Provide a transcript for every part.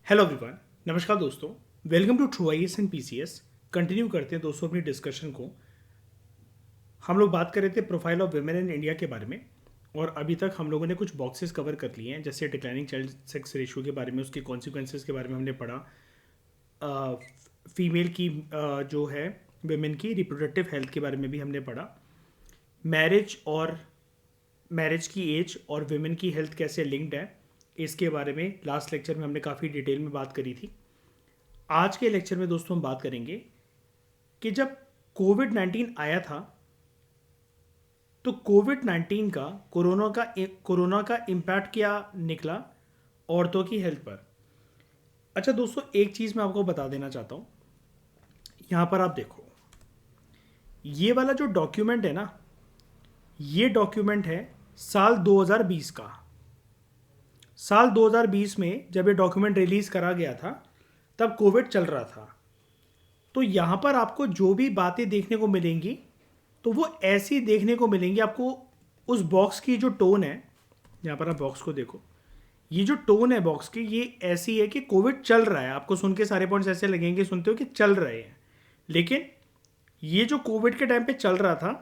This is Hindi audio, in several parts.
Hello everyone. नमस्कार दोस्तों। Welcome to true IAS and PCS. Continue करते हैं दोस्तों अपनी डिस्कशन को। हम लोग बात कर रहे थे profile of women in India के बारे में, और अभी तक हम लोगों ने कुछ बॉक्सेस कवर कर लिए हैं, जैसे डिक्लाइनिंग चाइल्ड सेक्स रेशियो के बारे में, उसके कॉन्सिक्वेंसेस के बारे में हमने पढ़ा। फीमेल की जो है वुमेन की रिप्रोडक्टिव हेल्थ के बारे में भी हमने पढ़ा। मैरिज और मैरिज की एज और वुमेन की हेल्थ कैसे लिंक्ड है, इसके बारे में लास्ट लेक्चर में हमने काफ़ी डिटेल में बात करी थी। आज के लेक्चर में दोस्तों हम बात करेंगे कि जब कोविड-19 आया था तो कोविड-19 का कोरोना का इम्पैक्ट क्या निकला औरतों की हेल्थ पर। अच्छा दोस्तों, एक चीज़ मैं आपको बता देना चाहता हूँ। यहाँ पर आप देखो, ये वाला जो डॉक्यूमेंट है ना, ये डॉक्यूमेंट है साल 2020 का। साल 2020 में जब ये डॉक्यूमेंट रिलीज़ करा गया था तब कोविड चल रहा था। तो यहाँ पर आपको जो भी बातें देखने को मिलेंगी तो वो ऐसी देखने को मिलेंगी आपको। उस बॉक्स की जो टोन है, यहाँ पर आप बॉक्स को देखो, ये जो टोन है बॉक्स की, ये ऐसी है कि कोविड चल रहा है। आपको सुन के सारे पॉइंट्स ऐसे लगेंगे, सुनते हो कि चल रहे हैं, लेकिन ये जो कोविड के टाइम पे चल रहा था,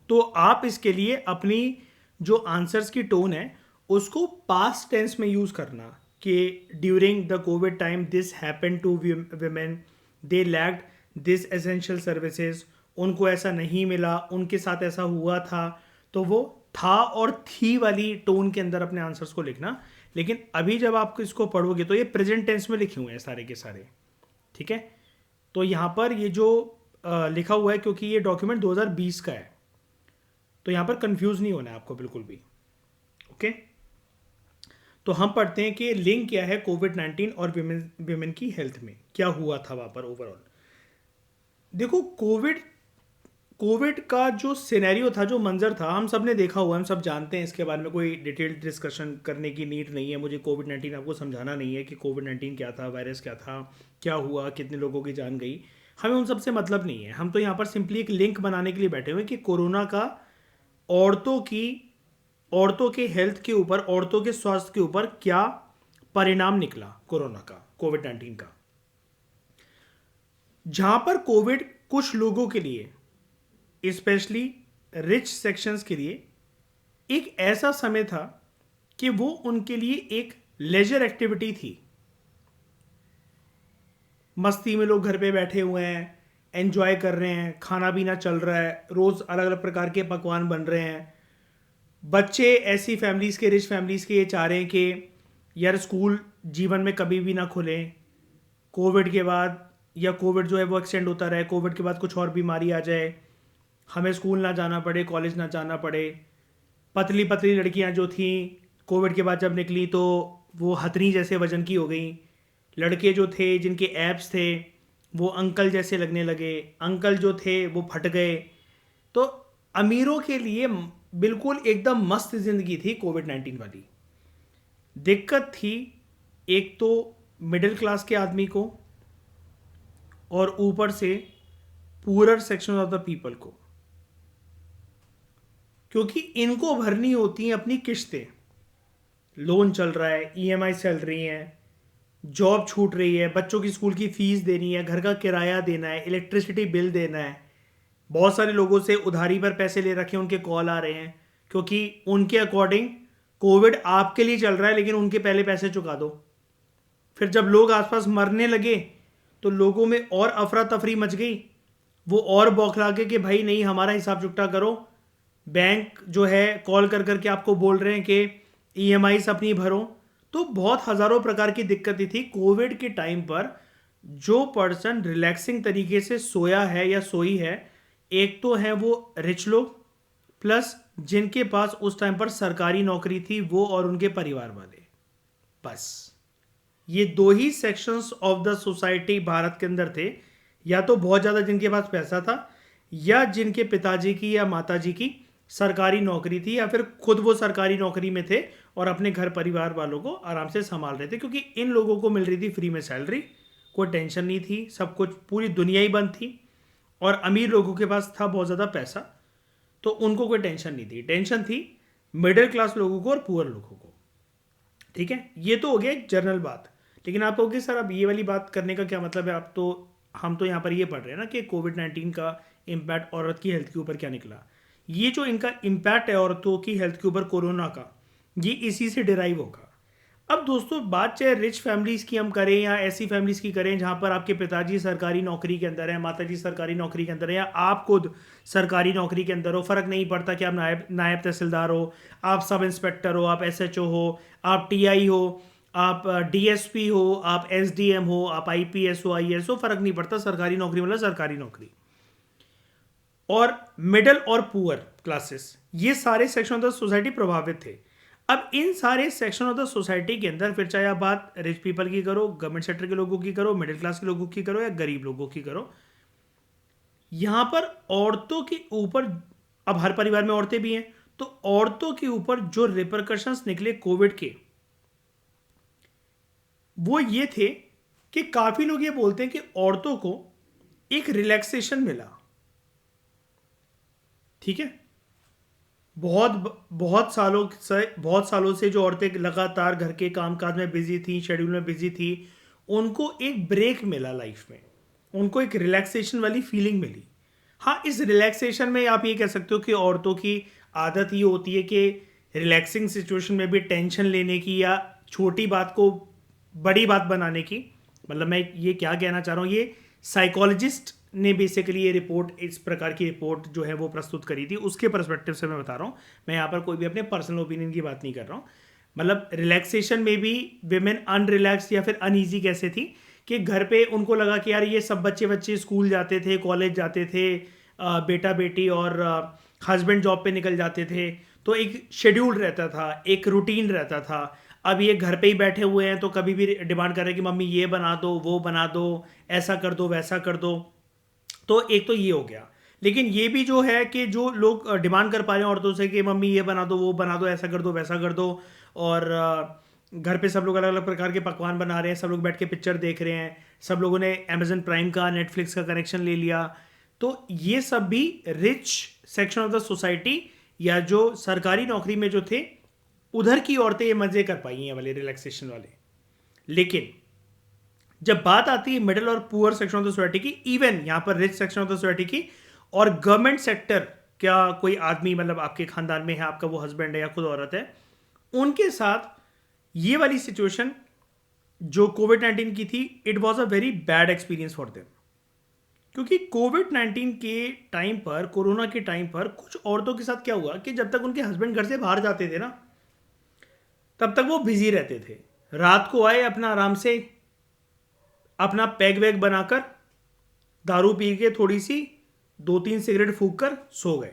तो आप इसके लिए अपनी जो आंसर्स की टोन है उसको पास्ट टेंस में यूज़ करना कि during the covid time this happen to women, they lacked this essential services, उनको ऐसा नहीं मिला, उनके साथ ऐसा हुआ था। तो वो था और थी वाली टोन के अंदर अपने आंसर्स को लिखना। लेकिन अभी जब आप इसको पढ़ोगे तो ये प्रेजेंट टेंस में लिखे हुए हैं सारे के सारे, ठीक है। तो यहाँ पर ये जो लिखा हुआ है, क्योंकि ये डॉक्यूमेंट 2020 का है, तो यहाँ पर कंफ्यूज नहीं होना है आपको बिल्कुल भी, ओके। तो हम पढ़ते हैं कि लिंक क्या है कोविड-19 और विमेन की हेल्थ में, क्या हुआ था वहाँ पर ओवरऑल। देखो, कोविड का जो सिनेरियो था, जो मंजर था, हम सब ने देखा हुआ है, हम सब जानते हैं। इसके बारे में कोई डिटेल्ड डिस्कशन करने की नीड नहीं है। मुझे कोविड-19 आपको समझाना नहीं है कि कोविड-19 क्या था, वायरस क्या था, क्या हुआ, कितने लोगों की जान गई। हमें उन सब से मतलब नहीं है। हम तो यहाँ पर सिंपली एक लिंक बनाने के लिए बैठे हुए हैं कि कोरोना का औरतों के हेल्थ के ऊपर, औरतों के स्वास्थ्य के ऊपर क्या परिणाम निकला कोरोना का, कोविड-19 का। जहां पर कोविड कुछ लोगों के लिए, स्पेशली रिच सेक्शंस के लिए, एक ऐसा समय था कि वो उनके लिए एक लेजर एक्टिविटी थी। मस्ती में लोग घर पे बैठे हुए हैं, एंजॉय कर रहे हैं, खाना पीना चल रहा है, रोज अलग अलग प्रकार के पकवान बन रहे हैं। बच्चे ऐसी फैमिलीज के, रिच फैमिलीज के, ये चाह रहे हैं कि यार स्कूल जीवन में कभी भी ना खुलें कोविड के बाद, या कोविड जो है वो एक्सटेंड होता रहे, कोविड के बाद कुछ और बीमारी आ जाए, हमें स्कूल ना जाना पड़े, कॉलेज ना जाना पड़े। पतली पतली लड़कियां जो थीं कोविड के बाद जब निकली तो वो हथनी जैसे वजन की हो गई। लड़के जो थे जिनके एब्स थे वो अंकल जैसे लगने लगे, अंकल जो थे वो फट गए। तो अमीरों के लिए बिल्कुल एकदम मस्त जिंदगी थी कोविड-19 वाली। दिक्कत थी एक तो मिडिल क्लास के आदमी को, और ऊपर से poor section of the people को, क्योंकि इनको भरनी होती हैं अपनी किश्तें। लोन चल रहा है, ईएमआई चल रही हैं, जॉब छूट रही है, बच्चों की स्कूल की फीस देनी है, घर का किराया देना है, इलेक्ट्रिसिटी बिल देना है। बहुत सारे लोगों से उधारी पर पैसे ले रखे, उनके कॉल आ रहे हैं, क्योंकि उनके अकॉर्डिंग कोविड आपके लिए चल रहा है, लेकिन उनके पहले पैसे चुका दो। फिर जब लोग आसपास मरने लगे तो लोगों में और अफरा तफरी मच गई। वो और बौखला के कि भाई नहीं, हमारा हिसाब चुकता करो। बैंक जो है कॉल कर करके आपको बोल रहे हैं कि ईएमआई अपनी भरो। तो बहुत हज़ारों प्रकार की दिक्कतें थी कोविड के टाइम पर। जो पर्सन रिलैक्सिंग तरीके से सोया है या सोई है, एक तो है वो रिच लोग, प्लस जिनके पास उस टाइम पर सरकारी नौकरी थी, वो और उनके परिवार वाले। बस ये दो ही sections of the society Bharat के अंदर थे। या तो बहुत ज़्यादा जिनके पास पैसा था, या जिनके पिताजी की या माताजी की सरकारी नौकरी थी, या फिर खुद वो सरकारी नौकरी में थे और अपने घर परिवार वालों को आराम से संभाल रहे थे, क्योंकि इन लोगों को मिल रही थी फ्री में सैलरी, कोई टेंशन नहीं थी, सब कुछ, पूरी दुनिया ही बंद थी। और अमीर लोगों के पास था बहुत ज़्यादा पैसा, तो उनको कोई टेंशन नहीं थी। टेंशन थी मिडिल क्लास लोगों को और पुअर लोगों को, ठीक है। ये तो हो गया एक जनरल बात। लेकिन आप कहोगे सर अब ये वाली बात करने का क्या मतलब है, आप तो हम तो यहाँ पर ये पढ़ रहे हैं ना कि कोविड-19 का इम्पैक्ट औरत की हेल्थ के ऊपर क्या निकला। ये जो इनका इम्पैक्ट है औरतों की हेल्थ के ऊपर कोरोना का, ये इसी से डिराइव होगा। अब दोस्तों बात चाहे रिच फैमिलीज़ की हम करें या ऐसी फैमिलीज़ की करें जहाँ पर आपके पिताजी सरकारी नौकरी के अंदर हैं, माताजी सरकारी नौकरी के अंदर हैं, या आप खुद सरकारी नौकरी के अंदर हो, फ़र्क नहीं पड़ता कि आप नायब नायब तहसीलदार हो, आप सब इंस्पेक्टर हो, आप एसएचओ हो, आप टीआई हो, आप डीएसपी हो, आप एसडीएम हो, आप आईपीएस हो, आईएएस हो, फ़र्क नहीं पड़ता, सरकारी नौकरी मतलब सरकारी नौकरी। और मिडिल और पुअर क्लासेस, ये सारे सेक्शन ऑफ द सोसाइटी प्रभावित थे। अब इन सारे सेक्शन ऑफ द सोसाइटी के अंदर फिर चाहे आप बात रिच पीपल की करो, गवर्नमेंट सेक्टर के लोगों की करो, मिडिल क्लास के लोगों की करो या गरीब लोगों की करो, यहां पर औरतों के ऊपर, अब हर परिवार में औरतें भी हैं, तो औरतों के ऊपर जो रिपरकशंस निकले कोविड के, वो ये थे कि काफी लोग ये बोलते हैं कि औरतों को एक रिलैक्सेशन मिला। ठीक है, बहुत सालों से जो औरतें लगातार घर के कामकाज में बिजी थी, शेड्यूल में बिजी थी, उनको एक ब्रेक मिला लाइफ में, उनको एक रिलैक्सेशन वाली फीलिंग मिली। हाँ, इस रिलैक्सेशन में आप ये कह सकते हो कि औरतों की आदत ये होती है कि रिलैक्सिंग सिचुएशन में भी टेंशन लेने की या छोटी बात को बड़ी बात बनाने की, मतलब मैं ये क्या कहना चाह रहा हूँ, ये साइकोलॉजिस्ट ने बेसिकली ये रिपोर्ट, इस प्रकार की रिपोर्ट जो है वो प्रस्तुत करी थी, उसके पर्सपेक्टिव से मैं बता रहा हूँ। मैं यहाँ पर कोई भी अपने पर्सनल ओपिनियन की बात नहीं कर रहा हूँ। मतलब रिलैक्सेशन में भी विमेन अनरिलैक्स या फिर अनईजी कैसे थी कि घर पे उनको लगा कि यार ये सब बच्चे बच्चे स्कूल जाते थे, कॉलेज जाते थे, बेटा बेटी और हस्बैंड जॉब पे निकल जाते थे, तो एक शेड्यूल रहता था, एक रूटीन रहता था। अब ये घर पे ही बैठे हुए हैं तो कभी भी डिमांड कर रहे हैं कि मम्मी ये बना दो, वो बना दो, ऐसा कर दो, वैसा कर दो। तो एक तो ये हो गया। लेकिन ये भी जो है कि जो लोग डिमांड कर पा रहे हैं औरतों से कि मम्मी ये बना दो, वो बना दो, ऐसा कर दो, वैसा कर दो, और घर पे सब लोग अलग अलग प्रकार के पकवान बना रहे हैं, सब लोग बैठ के पिक्चर देख रहे हैं, सब लोगों ने अमेजन प्राइम का, नेटफ्लिक्स का कनेक्शन ले लिया। तो ये सब भी rich section of the society या जो सरकारी नौकरी में जो थे, उधर की औरतें ये मजे कर पाई हैं वाले रिलैक्सेशन वाले। लेकिन जब बात आती है मिडिल और poor section of the society की, इवन यहां पर rich section of the society की और गवर्नमेंट सेक्टर, क्या कोई आदमी मतलब आपके खानदान में है, आपका वो हस्बैंड है या खुद औरत है, उनके साथ ये वाली सिचुएशन जो कोविड-19 की थी, it was a very bad experience for them. क्योंकि कोविड-19 के टाइम पर, कोरोना के टाइम पर कुछ औरतों के साथ क्या हुआ कि जब तक उनके हस्बैंड घर से बाहर जाते थे ना, तब तक वो बिजी रहते थे। रात को आए, अपना आराम से अपना पैग वैग बनाकर, दारू पी के थोड़ी सी 2-3 सिगरेट फूंक कर सो गए।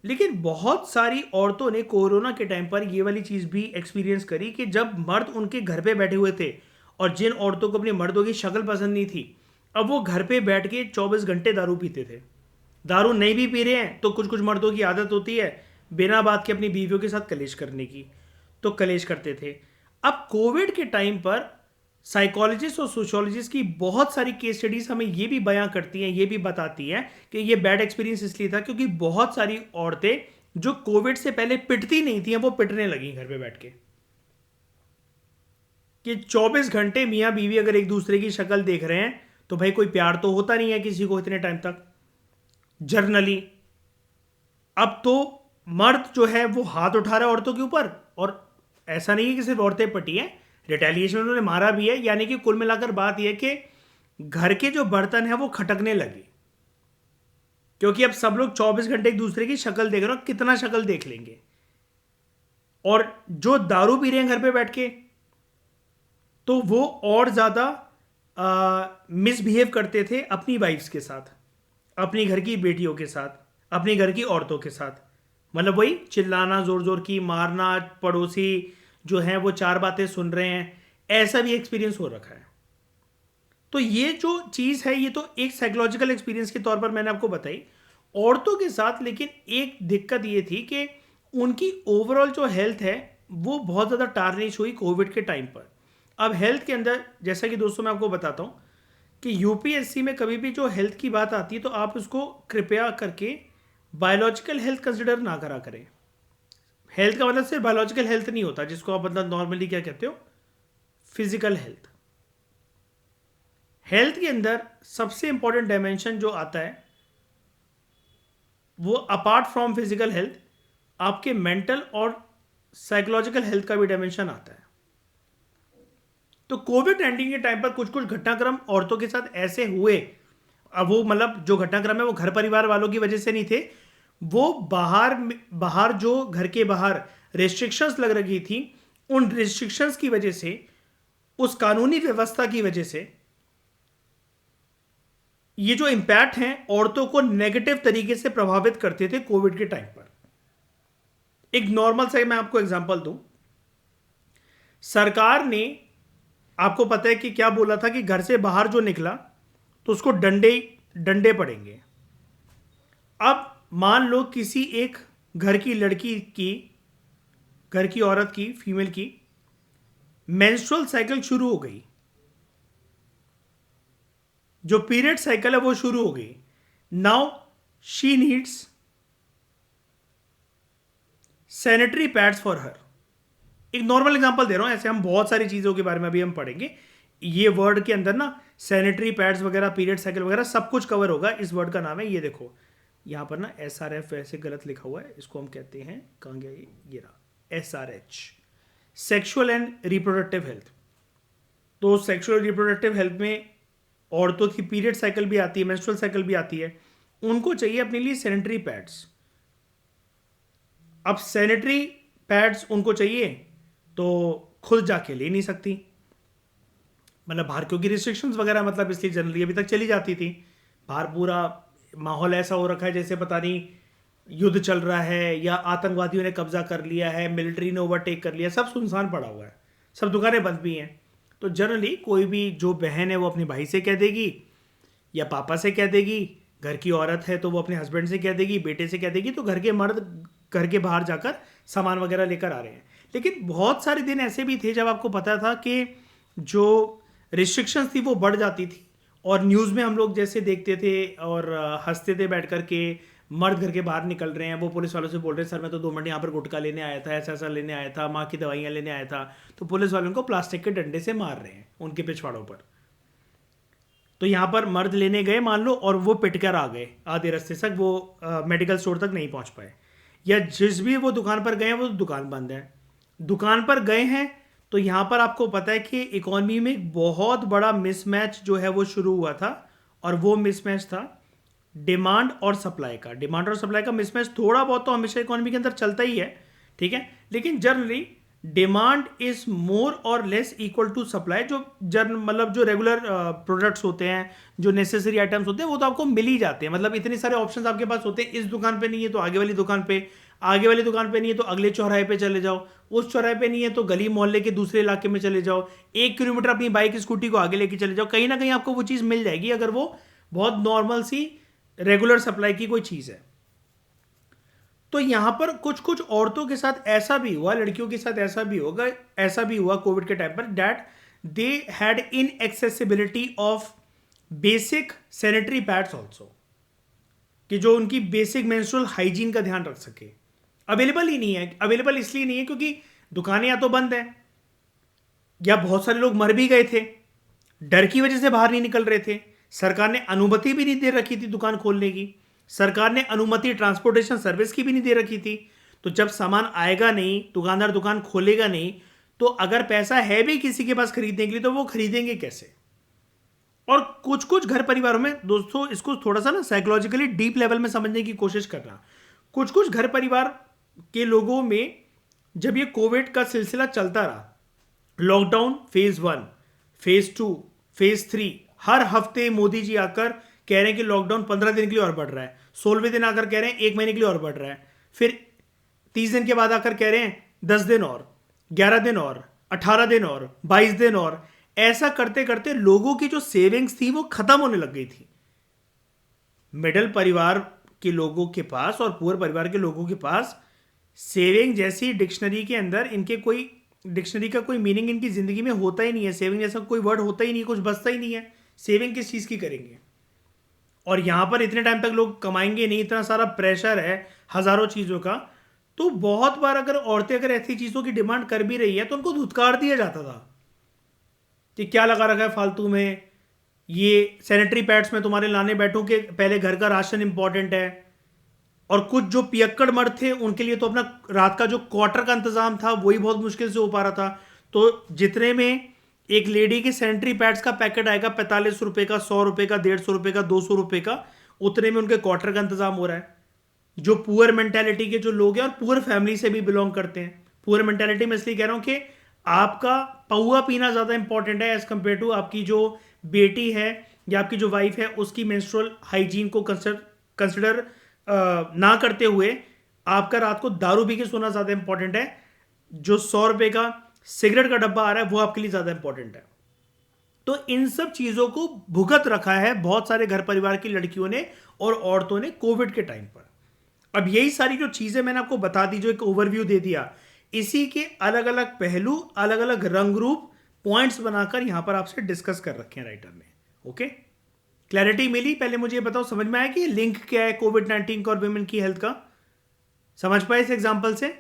लेकिन बहुत सारी औरतों ने कोरोना के टाइम पर ये वाली चीज़ भी एक्सपीरियंस करी कि जब मर्द उनके घर पे बैठे हुए थे, और जिन औरतों को अपने मर्दों की शक्ल पसंद नहीं थी, अब वो घर पे बैठ के 24 घंटे दारू पीते थे। दारू नहीं भी पी रहे हैं तो कुछ कुछ मर्दों की आदत होती है बिना बात के अपनी बीवियों के साथ कलेश करने की, तो कलेश करते थे। अब कोविड के टाइम पर साइकोलॉजिस्ट और सोशियोलॉजिस्ट की बहुत सारी केस स्टडीज हमें ये भी बयां करती हैं, ये भी बताती हैं कि ये बैड एक्सपीरियंस इसलिए था क्योंकि बहुत सारी औरतें जो कोविड से पहले पिटती नहीं थी, वो पिटने लगी घर पे बैठ के। कि 24 घंटे मियां बीवी अगर एक दूसरे की शक्ल देख रहे हैं तो भाई कोई प्यार तो होता नहीं है किसी को इतने टाइम तक जर्नली। अब तो मर्द जो है वो हाथ उठा रहा है औरतों के ऊपर, और ऐसा नहीं है कि सिर्फ औरतें पटी हैं, रिटेलिएशन उन्होंने मारा भी है। यानी कि कुल मिलाकर बात यह कि घर के जो बर्तन है वो खटकने लगे, क्योंकि अब सब लोग 24 घंटे एक दूसरे की शक्ल देख रहे हो, कितना शक्ल देख लेंगे। और जो दारू पी रहे हैं घर पे बैठ के, तो वो और ज्यादा मिसबिहेव करते थे अपनी वाइफ्स के साथ, अपनी घर की बेटियों के साथ, अपनी घर की औरतों के साथ। मतलब वही चिल्लाना, जोर जोर की मारना, पड़ोसी जो हैं वो चार बातें सुन रहे हैं, ऐसा भी एक्सपीरियंस हो रखा है। तो ये जो चीज़ है, ये तो एक साइकोलॉजिकल एक्सपीरियंस के तौर पर मैंने आपको बताई औरतों के साथ। लेकिन एक दिक्कत ये थी कि उनकी ओवरऑल जो हेल्थ है वो बहुत ज़्यादा टारनिश हुई कोविड के टाइम पर। अब हेल्थ के अंदर, जैसा कि दोस्तों मैं आपको बताता हूँ कि यूपीएससी में कभी भी जो हेल्थ की बात आती है तो आप उसको कृपया करके बायोलॉजिकल हेल्थ कंसिडर ना करा करें। हेल्थ का मतलब सिर्फ बायोलॉजिकल हेल्थ नहीं होता, जिसको आप मतलब नॉर्मली क्या कहते हो, फिजिकल हेल्थ। हेल्थ के अंदर सबसे इंपॉर्टेंट डायमेंशन जो आता है वो अपार्ट फ्रॉम फिजिकल हेल्थ आपके मेंटल और साइकोलॉजिकल हेल्थ का भी डायमेंशन आता है। तो कोविड-19 के टाइम पर कुछ कुछ घटनाक्रम औरतों के साथ ऐसे हुए, अब वो मतलब जो घटनाक्रम है वो घर परिवार वालों की वजह से नहीं थे, वो बाहर जो घर के बाहर रेस्ट्रिक्शंस लग रही थी, उन रेस्ट्रिक्शंस की वजह से, उस कानूनी व्यवस्था की वजह से ये जो इंपैक्ट हैं औरतों को नेगेटिव तरीके से प्रभावित करते थे कोविड के टाइम पर। एक नॉर्मल सा मैं आपको एग्जांपल दूं, सरकार ने, आपको पता है कि क्या बोला था कि घर से बाहर जो निकला तो उसको डंडे डंडे पड़ेंगे। अब मान लो किसी एक घर की लड़की की, घर की औरत की, फीमेल की मेंस्ट्रुअल साइकिल शुरू हो गई, जो पीरियड साइकिल है वो शुरू हो गई। Now she needs sanitary pads for her. एक नॉर्मल एग्जांपल दे रहा हूं, ऐसे हम बहुत सारी चीजों के बारे में अभी हम पढ़ेंगे। ये वर्ड के अंदर ना सैनिटरी पैड्स वगैरह, पीरियड साइकिल वगैरह सब कुछ कवर होगा। इस वर्ड का नाम है, ये देखो यहां पर ना SRF ऐसे गलत लिखा हुआ है, इसको हम कहते हैं, कहां गया ये रहा, SRH, sexual and reproductive health. तो सेक्सुअल रिप्रोडक्टिव हेल्थ में औरतों की पीरियड साइकिल भी आती है, मेंस्ट्रुअल साइकिल भी आती है, उनको चाहिए अपने लिए सैनिटरी पैड्स। अब सैनिटरी पैड्स उनको चाहिए तो खुद जाके ले नहीं सकती, मतलब बाहर क्योंकि रिस्ट्रिक्शंस वगैरह, मतलब इसलिए जनरली अभी तक चली जाती थी। बाहर पूरा माहौल ऐसा हो रखा है जैसे पता नहीं युद्ध चल रहा है या आतंकवादियों ने कब्जा कर लिया है, मिलिट्री ने ओवरटेक कर लिया, सब सुनसान पड़ा हुआ है, सब दुकानें बंद भी हैं। तो जनरली कोई भी जो बहन है वो अपने भाई से कह देगी या पापा से कह देगी, घर की औरत है तो वो अपने हस्बैंड से कह देगी, बेटे से कह देगी, तो घर के मर्द घर के बाहर जाकर सामान वगैरह लेकर आ रहे हैं। लेकिन बहुत सारे दिन ऐसे भी थे जब आपको पता था कि जो रिस्ट्रिक्शंस थी वो बढ़ जाती थी, और न्यूज़ में हम लोग जैसे देखते थे और हंसते थे बैठ कर के, मर्द घर के बाहर निकल रहे हैं, वो पुलिस वालों से बोल रहे हैं सर मैं तो 2 मिनट यहाँ पर गुटखा लेने आया था, ऐसा ऐसा लेने आया था, माँ की दवाइयाँ लेने आया था, तो पुलिस वालों को प्लास्टिक के डंडे से मार रहे हैं उनके पिछवाड़ों पर। तो यहाँ पर मर्द लेने गए मान लो, और वो पिट कर आ गए आधे रास्ते तक, वो मेडिकल स्टोर तक नहीं पहुँच पाए, या जिस भी वो दुकान पर गए हैं वो दुकान बंद है। दुकान पर गए हैं तो यहाँ पर आपको पता है कि इकोनॉमी में एक बहुत बड़ा मिसमैच जो है वो शुरू हुआ था, और वो मिसमैच था डिमांड और सप्लाई का। डिमांड और सप्लाई का मिसमैच थोड़ा बहुत तो हमेशा इकोनॉमी के अंदर चलता ही है, ठीक है, लेकिन जनरली डिमांड इज मोर और लेस इक्वल टू सप्लाई। जो मतलब जो रेगुलर प्रोडक्ट्स होते हैं, जो नेसेसरी आइटम्स होते हैं, वो तो आपको मिल ही जाते हैं। मतलब इतने सारे ऑप्शंस आपके पास होते हैं, इस दुकान पे नहीं है तो आगे वाली दुकान पे, आगे वाली दुकान पे नहीं है तो अगले चौराहे पे चले जाओ, उस चौराहे पे नहीं है तो गली मोहल्ले के दूसरे इलाके में चले जाओ, 1 किलोमीटर अपनी बाइक स्कूटी को आगे लेके चले जाओ, कहीं ना कहीं आपको वो चीज़ मिल जाएगी, अगर वो बहुत नॉर्मल सी रेगुलर सप्लाई की कोई चीज़ है। तो यहां पर कुछ कुछ औरतों के साथ ऐसा भी हुआ, लड़कियों के साथ ऐसा भी हुआ कोविड के टाइम पर, that they had inaccessibility of basic sanitary pads also, कि जो उनकी बेसिक मेंस्ट्रुअल हाइजीन का ध्यान रख सके, अवेलेबल ही नहीं है। अवेलेबल इसलिए नहीं है क्योंकि दुकानें या तो बंद है, या बहुत सारे लोग मर भी गए थे, डर की वजह से बाहर नहीं निकल रहे थे, सरकार ने अनुमति भी नहीं दे रखी थी दुकान खोलने की, सरकार ने अनुमति ट्रांसपोर्टेशन सर्विस की भी नहीं दे रखी थी। तो जब सामान आएगा नहीं, दुकानदार दुकान खोलेगा नहीं, तो अगर पैसा है भी किसी के पास खरीदने के लिए तो वो खरीदेंगे कैसे। और कुछ कुछ घर परिवारों में, दोस्तों इसको थोड़ा सा ना साइकोलॉजिकली डीप लेवल में समझने की कोशिश करना, कुछ कुछ घर परिवार के लोगों में जब ये कोविड का सिलसिला चलता रहा, लॉकडाउन फेज 1, फेज 2, फेज 3, हर हफ्ते मोदी जी आकर कह रहे हैं कि लॉकडाउन 15 दिन के लिए और बढ़ रहा है, 16वें दिन आकर कह रहे हैं 1 महीने के लिए और बढ़ रहा है, फिर 30 दिन के बाद आकर कह रहे हैं 10 दिन और, 11 दिन और, 18 दिन और, 22 दिन और, ऐसा करते करते लोगों की जो सेविंग्स थी वो खत्म होने लग गई थी। मिडिल परिवार के लोगों के पास और पुअर परिवार के लोगों के पास सेविंग जैसी डिक्शनरी के अंदर, इनके कोई डिक्शनरी का कोई मीनिंग इनकी जिंदगी में होता ही नहीं है, सेविंग जैसा कोई वर्ड होता ही नहीं, कुछ बचता ही नहीं है। सेविंग किस चीज़ की करेंगे, और यहां पर इतने टाइम तक लोग कमाएंगे नहीं, इतना सारा प्रेशर है हजारों चीज़ों का। तो बहुत बार अगर औरतें अगर ऐसी चीज़ों की डिमांड कर भी रही है तो उनको धुतकार दिया जाता था कि क्या लगा रखा है फालतू में, ये सैनिटरी पैड्स में तुम्हारे लाने बैठूं कि पहले घर का राशन इंपॉर्टेंट है। और कुछ जो पियक्कड़ मर्द थे उनके लिए तो अपना रात का जो क्वार्टर का इंतजाम था वही बहुत मुश्किल से हो पा रहा था। तो जितने में एक लेडी के सैनिटरी पैड्स का पैकेट आएगा 45 रुपए का, 100 रुपए का, 150 रुपए का, 200 रुपए का, उतने में उनके क्वार्टर का इंतजाम हो रहा है। जो पुअर मेंटेलिटी के जो लोग हैं और पुअर फैमिली से भी बिलोंग करते हैं, पुअर मेंटेलिटी में इसलिए कह रहा हूं कि आपका पौआ पीना ज्यादा इंपॉर्टेंट है एज कंपेयर टू आपकी जो बेटी है या आपकी जो वाइफ है उसकी मेंस्ट्रुअल हाइजीन को कंसिडर ना करते हुए आपका रात को दारू पी के सोना ज्यादा इंपॉर्टेंट है। जो 100 रुपए का सिगरेट का डब्बा आ रहा है वो आपके लिए ज्यादा इंपॉर्टेंट है। तो इन सब चीजों को भुगत रखा है बहुत सारे घर परिवार की लड़कियों ने और औरतों ने कोविड के टाइम पर। अब यही सारी जो चीजें मैंने आपको बता दी, जो एक ओवरव्यू दे दिया, इसी के अलग अलग पहलू, अलग अलग रंग रूप, पॉइंट्स बनाकर यहां पर आपसे डिस्कस कर रखे हैं राइटर ने। ओके, क्लैरिटी मिली? पहले मुझे ये बताओ, समझ में आया कि लिंक क्या है कोविड-19 का और वुमेन की हेल्थ का? समझ पाए इस एग्जांपल से?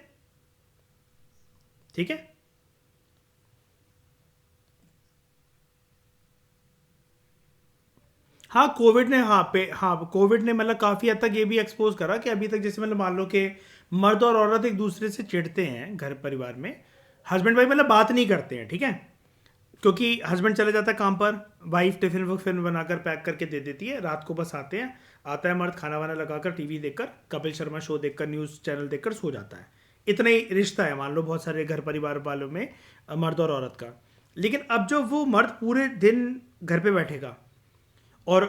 ठीक है। हाँ कोविड ने, हाँ कोविड ने मतलब काफी हद तक ये भी एक्सपोज करा कि अभी तक जैसे मतलब मान लो कि मर्द और औरत एक दूसरे से चिढ़ते हैं घर परिवार में, हस्बैंड वाइफ मतलब बात नहीं करते हैं, ठीक है, क्योंकि हस्बैंड चले जाता है काम पर, वाइफ टिफिन विफिन बनाकर पैक करके दे देती है, रात को बस आते हैं, आता है मर्द खाना वाना लगाकर टीवी देखकर कपिल शर्मा शो देखकर न्यूज़ चैनल देखकर सो जाता है। इतना ही रिश्ता है मान लो बहुत सारे घर परिवार वालों में मर्द और औरत का। लेकिन अब जो वो मर्द पूरे दिन घर पे बैठेगा और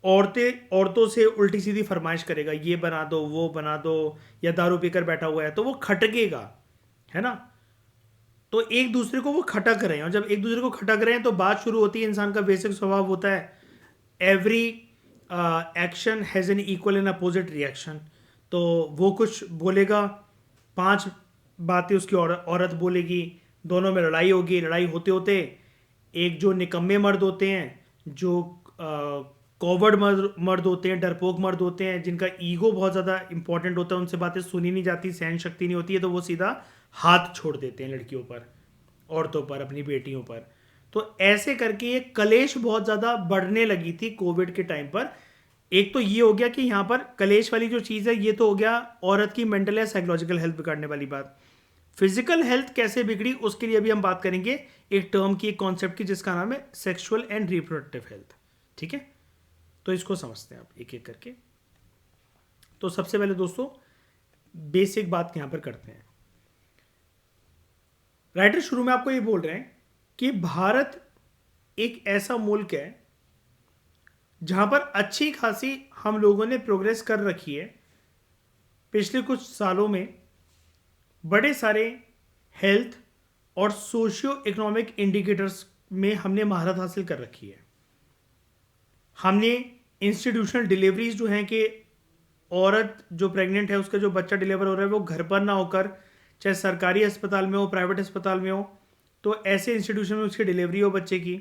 औरतों से उल्टी सीधी फरमाइश करेगा, ये बना दो वो बना दो, या दारू पीकर बैठा हुआ है तो वो खटकेगा, है ना। तो एक दूसरे को वो खटक रहे हैं, और जब एक दूसरे को खटक रहे हैं तो बात शुरू होती है। इंसान का बेसिक स्वभाव होता है every action has an equal and opposite reaction. तो वो कुछ बोलेगा, 5 बातें उसकी औरत बोलेगी, दोनों में लड़ाई होगी। लड़ाई होते होते एक जो निकम्मे मर्द होते हैं, जो कॉवर्ड मर्द होते हैं, डरपोक मर्द होते हैं, जिनका ईगो बहुत ज़्यादा इंपॉर्टेंट होता है, उनसे बातें सुनी नहीं जाती, सहन शक्ति नहीं होती है, तो वो सीधा हाथ छोड़ देते हैं लड़कियों पर, औरतों पर, अपनी बेटियों पर। तो ऐसे करके ये कलेश बहुत ज़्यादा बढ़ने लगी थी कोविड के टाइम पर। एक तो ये हो गया कि यहाँ पर कलेश वाली जो चीज़ है ये तो हो गया औरत की मेंटल या साइकोलॉजिकल हेल्थ बिगाड़ने वाली बात। फिजिकल हेल्थ कैसे बिगड़ी उसके लिए भी हम बात करेंगे, एक टर्म की, एक कॉन्सेप्ट की, जिसका नाम है सेक्सुअल एंड रिप्रोडक्टिव हेल्थ। ठीक है, तो इसको समझते हैं आप एक एक करके। तो सबसे पहले दोस्तों बेसिक बात यहां पर करते हैं। राइटर शुरू में आपको ये बोल रहे हैं कि भारत एक ऐसा मुल्क है जहां पर अच्छी खासी हम लोगों ने प्रोग्रेस कर रखी है। पिछले कुछ सालों में बड़े सारे हेल्थ और सोशियो इकोनॉमिक इंडिकेटर्स में हमने महारत हासिल कर रखी है। हमने इंस्टीट्यूशनल डिलीवरीज जो हैं कि औरत जो प्रेग्नेंट है उसका जो बच्चा डिलीवर हो रहा है वो घर पर ना होकर, चाहे सरकारी अस्पताल में हो, प्राइवेट अस्पताल में हो, तो ऐसे इंस्टीट्यूशन में उसकी डिलीवरी हो बच्चे की।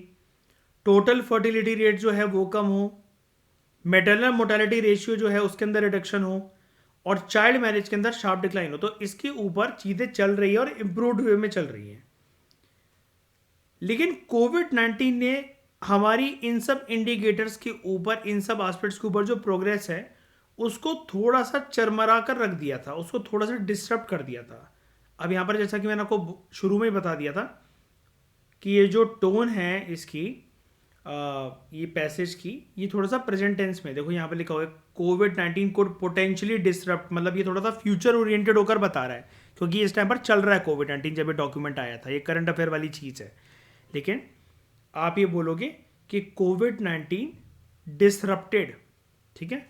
टोटल फर्टिलिटी रेट जो है वो कम हो, मेटरनल मोर्टेलिटी रेशियो जो है उसके अंदर रिडक्शन हो, और चाइल्ड मैरिज के अंदर शार्प डिक्लाइन हो। तो इसके ऊपर चीज़ें चल रही है और इम्प्रूव्ड वे में चल रही हैं। लेकिन कोविड-19 ने हमारी इन सब इंडिकेटर्स के ऊपर, इन सब एस्पेक्ट्स के ऊपर जो प्रोग्रेस है उसको थोड़ा सा चरमरा कर रख दिया था, उसको थोड़ा सा डिस्टर्ब कर दिया था। अब यहाँ पर जैसा कि मैंने आपको शुरू में ही बता दिया था कि ये जो टोन है इसकी, ये पैसेज की, ये थोड़ा सा प्रेजेंट टेंस में, देखो यहाँ पर लिखा हुआ है कोविड-19 कोड पोटेंशियली डिस्टर्ब, मतलब ये थोड़ा सा फ्यूचर ओरिएंटेड होकर बता रहा है, क्योंकि इस टाइम पर चल रहा है कोविड-19 जब ये डॉक्यूमेंट आया था, ये करंट अफेयर वाली चीज़ है। लेकिन आप ये बोलोगे कि कोविड-19 डिसरप्टेड, ठीक है,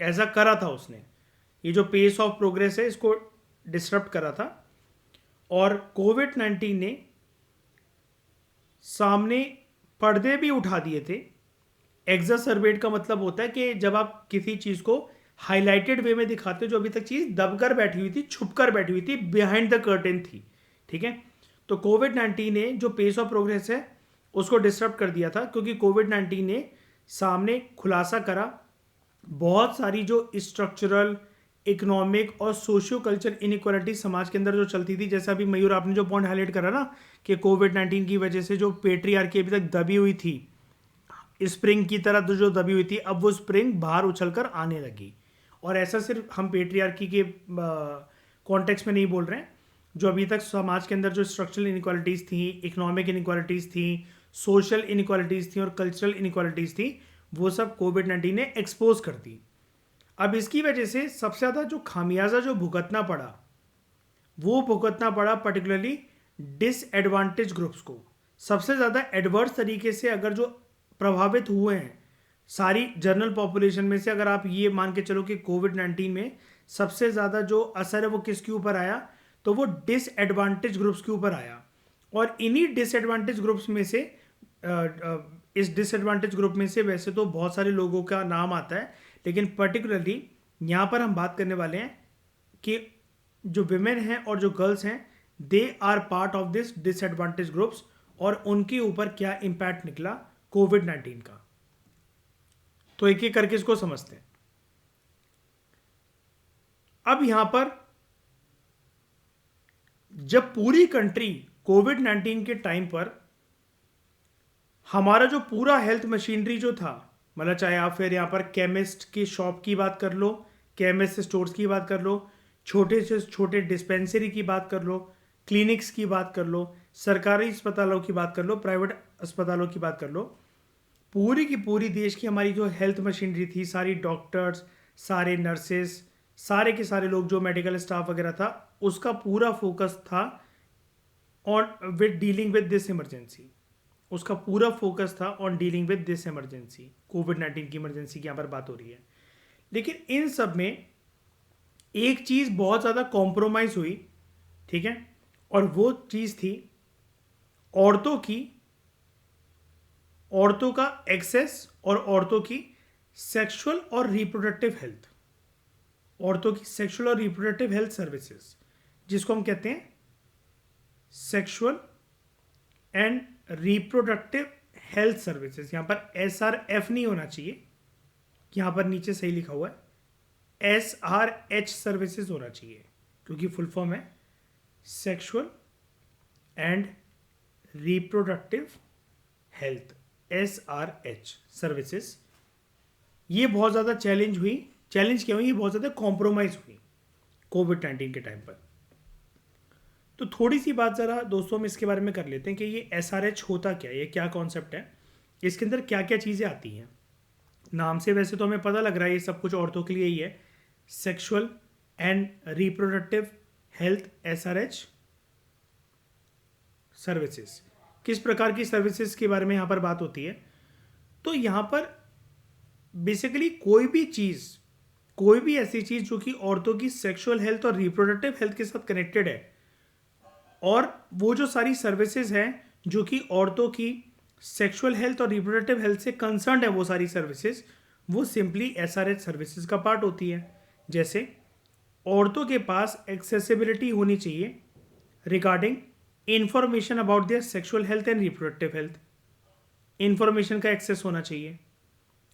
ऐसा करा था उसने, ये जो पेस ऑफ प्रोग्रेस है इसको डिसरप्ट करा था। और कोविड-19 ने सामने पर्दे भी उठा दिए थे। एग्जासर्बेट का मतलब होता है कि जब आप किसी चीज़ को हाईलाइटेड वे में दिखाते हो, जो अभी तक चीज़ दबकर बैठी हुई थी, छुपकर बैठी हुई थी, बिहाइंड द कर्टेन थी, ठीक है। तो कोविड-19 ने जो पेस ऑफ प्रोग्रेस है उसको डिस्टर्ब कर दिया था, क्योंकि कोविड-19 ने सामने खुलासा करा बहुत सारी जो स्ट्रक्चरल, इकोनॉमिक और सोशियो कल्चर इनइक्वालिटी समाज के अंदर जो चलती थी, जैसा अभी मयूर आपने जो पॉइंट हाईलाइट करा ना कि कोविड-19 की वजह से जो पेट्रियार्की अभी तक दबी हुई थी, स्प्रिंग की तरह जो दबी हुई थी, अब वो स्प्रिंग बाहर उछलकर आने लगी। और ऐसा सिर्फ हम पेट्रियार्की के कॉन्टेक्स्ट में नहीं बोल रहे हैं, जो अभी तक समाज के अंदर जो स्ट्रक्चरल इनइक्वालिटीज़ थी, इकोनॉमिक इनइक्वालिटीज़ थी, सोशल इनइक्वालिटीज़ थी और कल्चरल इनइक्वालिटीज़ थी, वो सब कोविड-19 ने एक्सपोज कर दी। अब इसकी वजह से सबसे ज़्यादा जो खामियाजा जो भुगतना पड़ा, वो भुगतना पड़ा पर्टिकुलरली डिसएडवांटेज ग्रुप्स को। सबसे ज़्यादा एडवर्स तरीके से अगर जो प्रभावित हुए हैं सारी जनरल पॉपुलेशन में से, अगर आप ये मान के चलो कि कोविड-19 में सबसे ज़्यादा जो असर है वो किसके ऊपर आया, तो वो डिसएडवांटेज ग्रुप्स के ऊपर आया। और इन्हीं डिसएडवांटेज ग्रुप्स में से इस डिसएडवांटेज ग्रुप में से वैसे तो बहुत सारे लोगों का नाम आता है, लेकिन पर्टिकुलरली यहाँ पर हम बात करने वाले हैं कि जो विमेन हैं और जो गर्ल्स हैं, they are part of this disadvantage groups, और उनके ऊपर क्या इम्पैक्ट निकला कोविड-19 का। तो एक एक करके इसको समझते हैं। अब यहां पर जब पूरी कंट्री कोविड-19 के टाइम पर, हमारा जो पूरा हेल्थ मशीनरी जो था, मतलब चाहे आप फिर यहां पर केमिस्ट की शॉप की बात कर लो, केमिस्ट स्टोर्स की बात कर लो, छोटे से छोटे डिस्पेंसरी की बात कर लो, क्लिनिक्स की बात कर लो, सरकारी अस्पतालों की बात कर लो, प्राइवेट अस्पतालों की बात कर लो, पूरी की पूरी देश की हमारी जो हेल्थ मशीनरी थी, सारी डॉक्टर्स, सारे नर्सेस, सारे के सारे लोग जो मेडिकल स्टाफ वगैरह था, उसका पूरा फोकस था on with dealing with this emergency. उसका पूरा फोकस था on dealing with this emergency, कोविड-19 की इमरजेंसी की यहाँ पर बात हो रही है। लेकिन इन सब में एक चीज़ बहुत ज़्यादा कॉम्प्रोमाइज़ हुई, ठीक है, और वो चीज़ थी औरतों का एक्सेस और औरतों की सेक्सुअल और रिप्रोडक्टिव हेल्थ, औरतों की सेक्सुअल और रिप्रोडक्टिव हेल्थ सर्विसेज, जिसको हम कहते हैं sexual and reproductive health services. यहां पर SRF नहीं होना चाहिए, यहां पर नीचे सही लिखा हुआ है SRH सर्विसेज होना चाहिए, क्योंकि फुल फॉर्म है sexual and reproductive health, SRH services. ये बहुत ज़्यादा चैलेंज क्या हुई, ये बहुत ज़्यादा कॉम्प्रोमाइज़ हुई कोविड-19 के टाइम पर। तो थोड़ी सी बात ज़रा दोस्तों हम इसके बारे में कर लेते हैं कि ये SRH होता क्या है, ये क्या कॉन्सेप्ट है, इसके अंदर क्या क्या चीज़ें आती हैं। नाम से वैसे तो हमें पता लग रहा है ये सब कुछ औरतों के लिए ही है, sexual and reproductive health SRH services. किस प्रकार की सर्विसेज के बारे में यहाँ पर बात होती है, तो यहाँ पर बेसिकली कोई भी ऐसी चीज़ जो कि औरतों की सेक्सुअल हेल्थ और रिप्रोडक्टिव हेल्थ के साथ कनेक्टेड है, और वो जो सारी सर्विसेज हैं जो कि औरतों की सेक्सुअल हेल्थ और रिप्रोडक्टिव हेल्थ से कंसर्न है, वो सारी सर्विसेज वो सिंपली SRH सर्विसेज का पार्ट होती है। जैसे औरतों के पास एक्सेसिबिलिटी होनी चाहिए regarding information about their sexual health and reproductive health, information का एक्सेस होना चाहिए।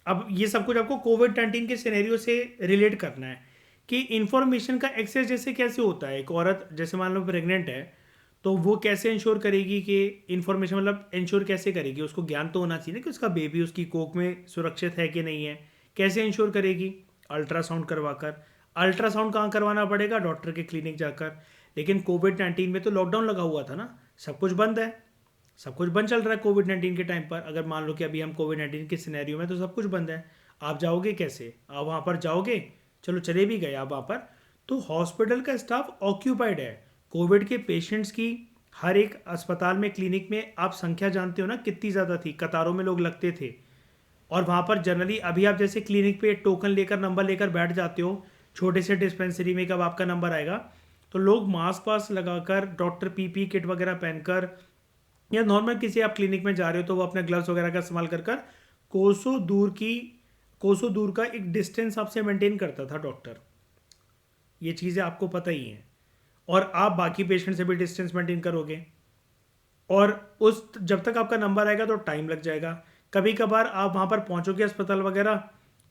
अब ये सब कुछ आपको कोविड-19 के सिनेरियो से रिलेट करना है कि इंफॉर्मेशन का एक्सेस जैसे कैसे होता है। एक औरत जैसे मान लो प्रेग्नेंट है, तो वो कैसे इंश्योर करेगी कि इंफॉर्मेशन, मतलब इंश्योर कैसे करेगी, उसको ज्ञान तो होना चाहिए कि उसका बेबी उसकी कोख में सुरक्षित है कि नहीं है। कैसे इंश्योर करेगी, अल्ट्रासाउंड करवाकर। अल्ट्रासाउंड कहाँ करवाना पड़ेगा, डॉक्टर के क्लिनिक जाकर। लेकिन कोविड-19 में तो लॉकडाउन लगा हुआ था ना, सब कुछ बंद है, सब कुछ बंद चल रहा है कोविड-19 के टाइम पर। अगर मान लो कि अभी हम कोविड-19 के सिनेरियो में, तो सब कुछ बंद है, आप जाओगे कैसे, आप वहाँ पर जाओगे, चलो चले भी गए आप वहाँ पर, तो हॉस्पिटल का स्टाफ ऑक्यूपाइड है। कोविड के पेशेंट्स की हर एक अस्पताल में, क्लिनिक में आप संख्या जानते हो ना कितनी ज़्यादा थी, कतारों में लोग लगते थे। और वहाँ पर जनरली अभी आप जैसे क्लिनिक पे टोकन लेकर, नंबर लेकर बैठ जाते हो, छोटे से डिस्पेंसरी में कब आपका नंबर आएगा, तो लोग मास्क वास्क लगाकर, डॉक्टर PPE किट वगैरह पहनकर, या नॉर्मल किसी आप क्लिनिक में जा रहे हो तो वो अपने ग्लव्स वगैरह का इस्तेमाल कर कोसों दूर का एक डिस्टेंस आपसे मेंटेन करता था डॉक्टर। ये चीज़ें आपको पता ही हैं। और आप बाकी पेशेंट से भी डिस्टेंस मेंटेन करोगे, और जब तक आपका नंबर आएगा तो टाइम लग जाएगा। कभी कभार आप वहाँ पर पहुँचोगे अस्पताल वगैरह,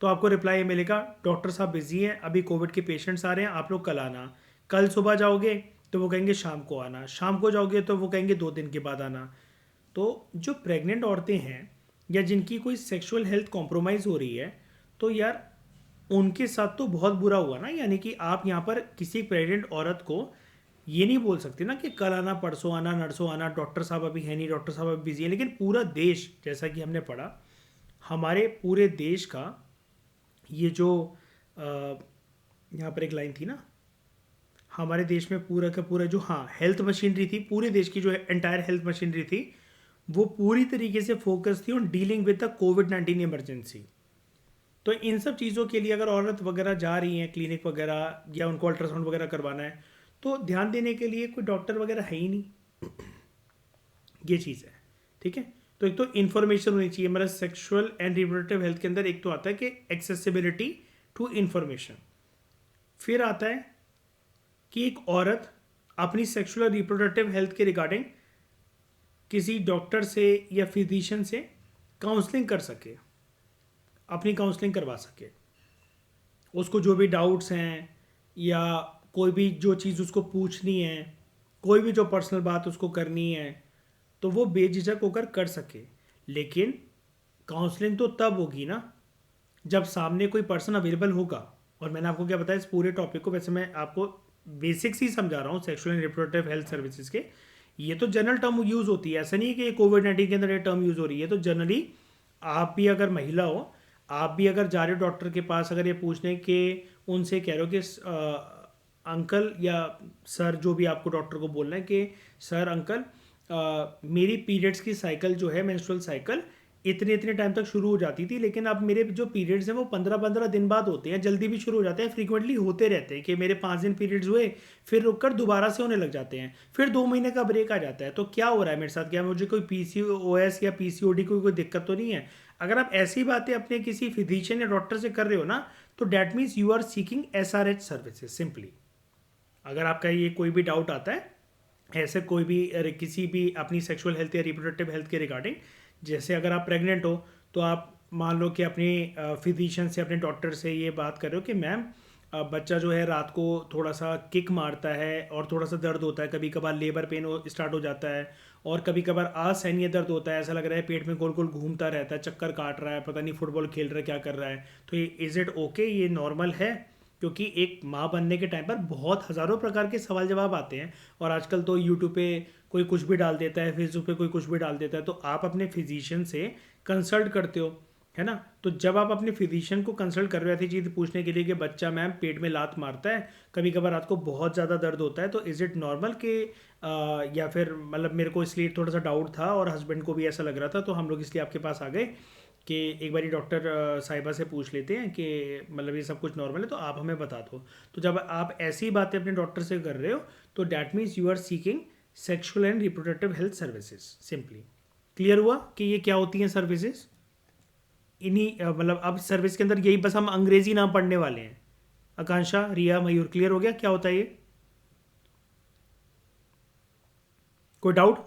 तो आपको रिप्लाई मिलेगा डॉक्टर साहब बिजी हैं, अभी कोविड के पेशेंट्स आ रहे हैं, आप लोग कल आना। कल सुबह जाओगे तो वो कहेंगे शाम को आना, शाम को जाओगे तो वो कहेंगे 2 दिन के बाद आना। तो जो प्रेग्नेंट औरतें हैं या जिनकी कोई सेक्सुअल हेल्थ कॉम्प्रोमाइज़ हो रही है, तो यार उनके साथ तो बहुत बुरा हुआ ना। यानी कि आप यहाँ पर किसी प्रेग्नेंट औरत को ये नहीं बोल सकते ना कि कल आना, परसों आना, नरसों आना, डॉक्टर साहब अभी है नहीं, डॉक्टर साहब अभी बिजी है। लेकिन पूरा देश, जैसा कि हमने पढ़ा, हमारे पूरे देश का ये जो यहाँ पर एक लाइन थी ना, हमारे देश में पूरा का पूरा जो, हाँ, हेल्थ मशीनरी थी, पूरे देश की जो एंटायर हेल्थ मशीनरी थी, वो पूरी तरीके से फोकस थी on dealing with the covid emergency. तो इन सब चीज़ों के लिए अगर औरत वगैरह जा रही हैं क्लिनिक वगैरह, या उनको अल्ट्रासाउंड वगैरह करवाना है, तो ध्यान देने के लिए कोई डॉक्टर वगैरह है ही नहीं। ये चीज़ है, ठीक है। तो एक तो इन्फॉर्मेशन होनी चाहिए। मेरा सेक्सुअल एंड रिप्रोडक्टिव हेल्थ के अंदर एक तो आता है कि एक्सेसिबिलिटी टू इन्फॉर्मेशन। फिर आता है कि एक औरत अपनी सेक्सुअल और रिप्रोडक्टिव हेल्थ के रिगार्डिंग किसी डॉक्टर से या फिजिशियन से काउंसलिंग कर सके, अपनी काउंसलिंग करवा सके। उसको जो भी डाउट्स हैं या कोई भी जो चीज़ उसको पूछनी है, कोई भी जो पर्सनल बात उसको करनी है, तो वो बेझिझक होकर कर सके। लेकिन काउंसलिंग तो तब होगी ना जब सामने कोई पर्सन अवेलेबल होगा। और मैंने आपको क्या बताया इस पूरे टॉपिक को, वैसे मैं आपको बेसिक्स ही समझा रहा हूँ sexual and reproductive health services के। ये तो जनरल टर्म यूज़ होती है, ऐसा नहीं है कि कोविड-19 के अंदर ये टर्म यूज़ हो रही है। तो जनरली आप भी अगर महिला हो, आप भी अगर जा रहे हो डॉक्टर के पास, अगर ये पूछने के उनसे कह रहे हो कि अंकल या सर, जो भी आपको डॉक्टर को बोलना है कि सर, अंकल, मेरी पीरियड्स की साइकिल जो है, मेंस्ट्रुअल साइकिल, इतने इतने टाइम तक शुरू हो जाती थी, लेकिन अब मेरे जो पीरियड्स हैं वो 15-15 दिन बाद होते हैं, जल्दी भी शुरू हो जाते हैं, फ्रीक्वेंटली होते रहते हैं कि मेरे 5 दिन पीरियड्स हुए, फिर रुककर दोबारा से होने लग जाते हैं, फिर 2 महीने का ब्रेक आ जाता है। तो क्या हो रहा है मेरे साथ? क्या मुझे कोई पीसीओएस या पीसीओडी कोई दिक्कत तो नहीं है? अगर आप ऐसी बातें अपने किसी फिजिशियन या डॉक्टर से कर रहे हो ना, तो that means you are seeking SRH services simply. अगर आपका ये कोई भी डाउट आता है ऐसे कोई भी किसी भी अपनी सेक्सुअल हेल्थ या रिप्रोडक्टिव हेल्थ के रिगार्डिंग, जैसे अगर आप प्रेग्नेंट हो तो आप मान लो कि अपने फिजिशियन से, अपने डॉक्टर से ये बात कर रहे हो कि मैम, बच्चा जो है रात को थोड़ा सा किक मारता है और थोड़ा सा दर्द होता है, कभी कभार लेबर पेन स्टार्ट हो जाता है, और कभी कभार असहनीय दर्द होता है, ऐसा लग रहा है पेट में गोल गोल घूमता रहता है, चक्कर काट रहा है, पता नहीं फुटबॉल खेल रहा है, क्या कर रहा है। तो ये इज़ इट ओके, ये नॉर्मल है? क्योंकि एक माँ बनने के टाइम पर बहुत हज़ारों प्रकार के सवाल जवाब आते हैं, और आजकल तो यूट्यूब पे कोई कुछ भी डाल देता है, फेसबुक पे कोई कुछ भी डाल देता है। तो आप अपने फिजिशियन से कंसल्ट करते हो, है ना। तो जब आप अपने फिजिशियन को कंसल्ट कर रहे थे चीज़ पूछने के लिए कि बच्चा मैम पेट में लात मारता है, कभी कभार रात को बहुत ज़्यादा दर्द होता है, तो इज़ इट नॉर्मल कि या फिर मतलब मेरे को इसलिए थोड़ा सा डाउट था और हस्बैंड को भी ऐसा लग रहा था, तो हम लोग इसलिए आपके पास आ गए कि एक बारी डॉक्टर साहिबा से पूछ लेते हैं कि मतलब ये सब कुछ नॉर्मल है, तो आप हमें बता दो। तो जब आप ऐसी बातें अपने डॉक्टर से कर रहे हो, तो that means you are seeking sexual and reproductive health services simply. Clear हुआ कि ये क्या होती हैं सर्विसेज? इन्हीं मतलब अब सर्विस के अंदर यही बस हम अंग्रेजी नाम पढ़ने वाले हैं। आकांक्षा, रिया, मयूर, क्लियर हो गया क्या होता है ये? कोई डाउट?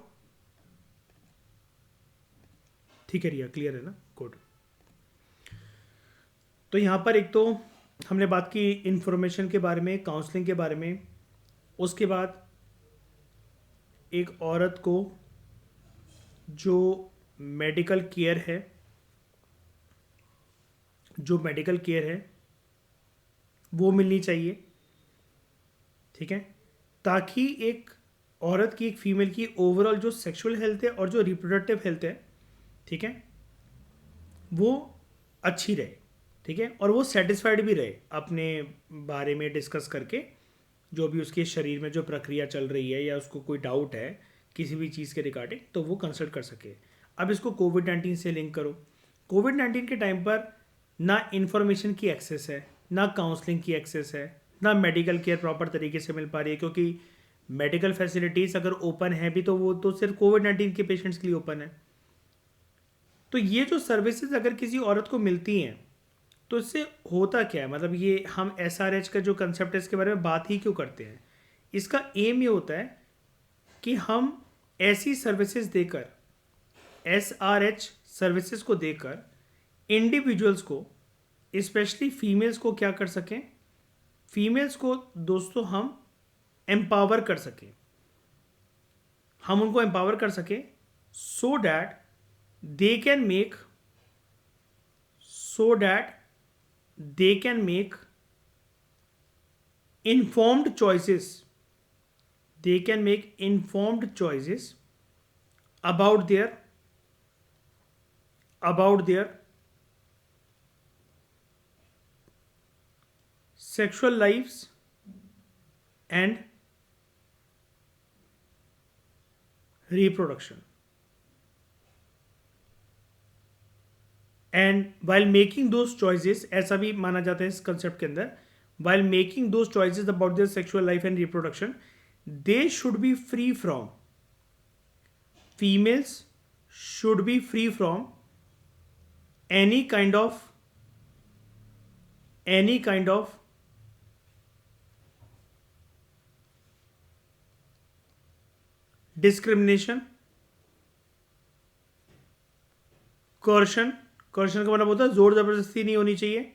ठीक है रिया, क्लियर है ना? गुड। तो यहाँ पर एक तो हमने बात की इन्फॉर्मेशन के बारे में, काउंसलिंग के बारे में। उसके बाद एक औरत को जो मेडिकल केयर है, जो मेडिकल केयर है वो मिलनी चाहिए, ठीक है, ताकि एक औरत की, एक फीमेल की ओवरऑल जो सेक्सुअल हेल्थ है और जो रिप्रोडक्टिव हेल्थ है, ठीक है, वो अच्छी रहे, ठीक है, और वो सेटिस्फाइड भी रहे अपने बारे में डिस्कस करके, जो भी उसके शरीर में जो प्रक्रिया चल रही है या उसको कोई डाउट है किसी भी चीज़ के रिगार्डिंग, तो वो कंसल्ट कर सके। अब इसको कोविड-19 से लिंक करो। कोविड-19 के टाइम पर ना इन्फॉर्मेशन की एक्सेस है, ना काउंसलिंग की एक्सेस है, ना मेडिकल केयर प्रॉपर तरीके से मिल पा रही है, क्योंकि मेडिकल फैसिलिटीज़ अगर ओपन है भी तो वो तो सिर्फ कोविड-19 के पेशेंट्स के लिए ओपन है। तो ये जो सर्विसेज अगर किसी औरत को मिलती हैं, तो इससे होता क्या है? मतलब ये हम एसआरएच का जो कंसेप्ट है इसके बारे में बात ही क्यों करते हैं? इसका एम ये होता है कि हम ऐसी सर्विसेज देकर, एसआरएच सर्विसेज को देकर इंडिविजुअल्स को स्पेशली फीमेल्स को क्या कर सकें, फीमेल्स को दोस्तों हम एम्पावर कर सकें, हम उनको एम्पावर कर सकें so that they can make so that they can make informed choices, they can make informed choices about their sexual lives and reproduction. And while making those choices, ऐसा भी माना जाता है इस कंसेप्ट के अंदर, while making those choices about their sexual life and reproduction, they should be free from, females should be free from any kind of discrimination, coercion का मतलब होता है जोर जबरदस्ती नहीं होनी चाहिए,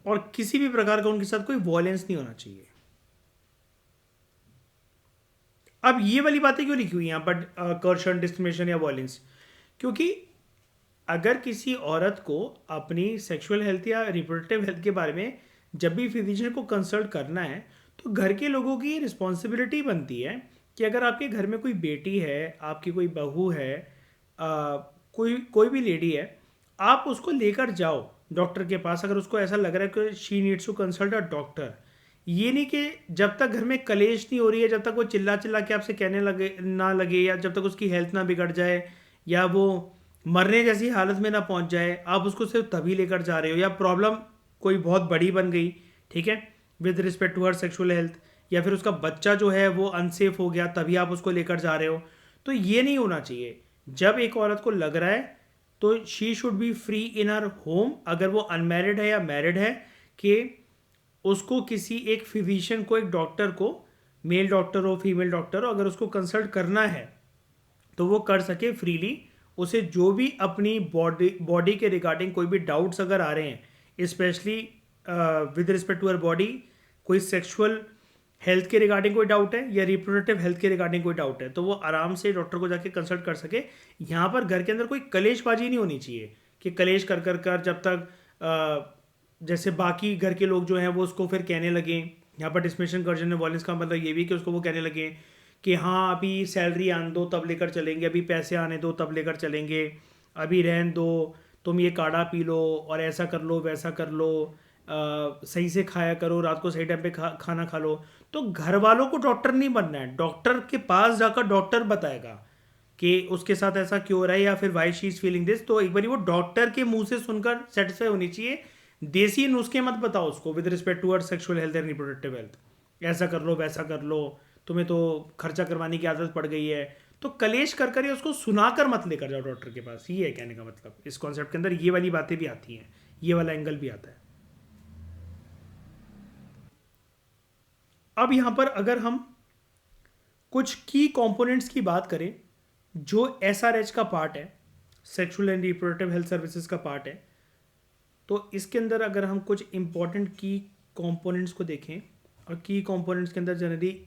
और किसी भी प्रकार का उनके साथ कोई वॉयलेंस नहीं होना चाहिए। अब ये वाली बातें क्यों लिखी हुई हैं यहाँ पर, coercion, डिस्क्रिमिनेशन या वॉयलेंस? क्योंकि अगर किसी औरत को अपनी सेक्सुअल हेल्थ या रिप्रोडक्टिव हेल्थ के बारे में जब भी फिजिशियन को कंसल्ट करना है, तो घर के लोगों की रिस्पॉन्सिबिलिटी बनती है कि अगर आपके घर में कोई बेटी है, आपकी कोई बहू है, कोई भी लेडी है, आप उसको लेकर जाओ डॉक्टर के पास अगर उसको ऐसा लग रहा है कि she needs to consult a doctor. ये नहीं कि जब तक घर में कलेश नहीं हो रही है, जब तक वो चिल्ला के आपसे कहने लगे, या जब तक उसकी हेल्थ ना बिगड़ जाए या वो मरने जैसी हालत में ना पहुंच जाए, आप उसको सिर्फ तभी लेकर जा रहे हो, या प्रॉब्लम कोई बहुत बड़ी बन गई, ठीक है, with respect to her sexual health, या फिर उसका बच्चा जो है वो अनसेफ हो गया तभी आप उसको लेकर जा रहे हो। तो ये नहीं होना चाहिए। जब एक औरत को लग रहा है तो she should be free in her home, अगर वो अनमैरिड है या मैरिड है, कि उसको किसी एक फिजिशियन को, एक डॉक्टर को, मेल डॉक्टर हो फीमेल डॉक्टर हो, अगर उसको कंसल्ट करना है तो वो कर सके फ्रीली। उसे जो भी अपनी बॉडी के रिगार्डिंग कोई भी डाउट्स अगर आ रहे हैं, specially with respect to her body, कोई सेक्सुअल हेल्थ के रिगार्डिंग कोई डाउट है या रिप्रोडक्टिव हेल्थ के रिगार्डिंग कोई डाउट है, तो वो आराम से डॉक्टर को जाके कंसल्ट कर सके। यहाँ पर घर के अंदर कोई कलेशबाजी नहीं होनी चाहिए कि कलेश कर जब तक जैसे बाकी घर के लोग जो हैं वो उसको फिर कहने लगे। यहाँ पर डिस्क्रिमिनेशन कर्जन वॉयलेंस का मतलब ये भी कि उसको वो कहने लगे कि हाँ अभी सैलरी आने दो तब लेकर चलेंगे, अभी पैसे आने दो तब लेकर चलेंगे, अभी रहन दो, तुम ये काढ़ा पी लो और ऐसा कर लो वैसा कर लो, सही से खाया करो, रात को सही टाइम पे खाना खा लो। तो घर वालों को डॉक्टर नहीं बनना है, डॉक्टर के पास जाकर डॉक्टर बताएगा कि उसके साथ ऐसा क्यों हो रहा है या फिर why she is feeling this. तो एक बार वो डॉक्टर के मुंह से सुनकर सेटिस्फाई होनी चाहिए। देसी नुस्खे मत बताओ उसको with respect to sexual health and reproductive health, ऐसा कर लो वैसा कर लो, तुम्हें तो खर्चा करवाने की आदत पड़ गई है। तो कलेश कर ही उसको सुनाकर मत लेकर जाओ डॉक्टर के पास। ये है कहने का मतलब। इस कॉन्सेप्ट के अंदर ये वाली बातें भी आती हैं, ये वाला एंगल भी आता है। अब यहां पर अगर हम कुछ की कंपोनेंट्स की बात करें जो एसआरएच का पार्ट है, sexual and reproductive health services का पार्ट है, तो इसके अंदर अगर हम कुछ इंपॉर्टेंट की कंपोनेंट्स को देखें, और की कंपोनेंट्स के अंदर जनरली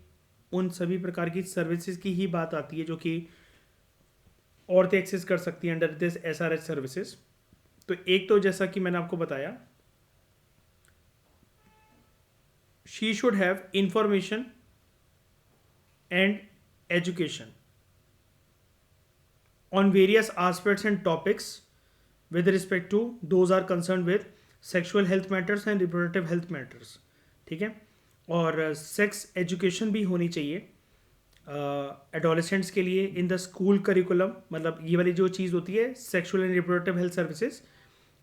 उन सभी प्रकार की सर्विसेज की ही बात आती है जो कि औरतें एक्सेस कर सकती हैं अंडर दिस एसआरएच सर्विसेज। तो एक तो जैसा कि मैंने आपको बताया, she should have information and education on various aspects and topics with respect to those are concerned with sexual health matters and reproductive health matters, ठीक है। और सेक्स एजुकेशन भी होनी चाहिए एडोलेसेंट्स के लिए इन द स्कूल करिकुलम। मतलब ये वाली जो चीज़ होती है sexual and reproductive health services,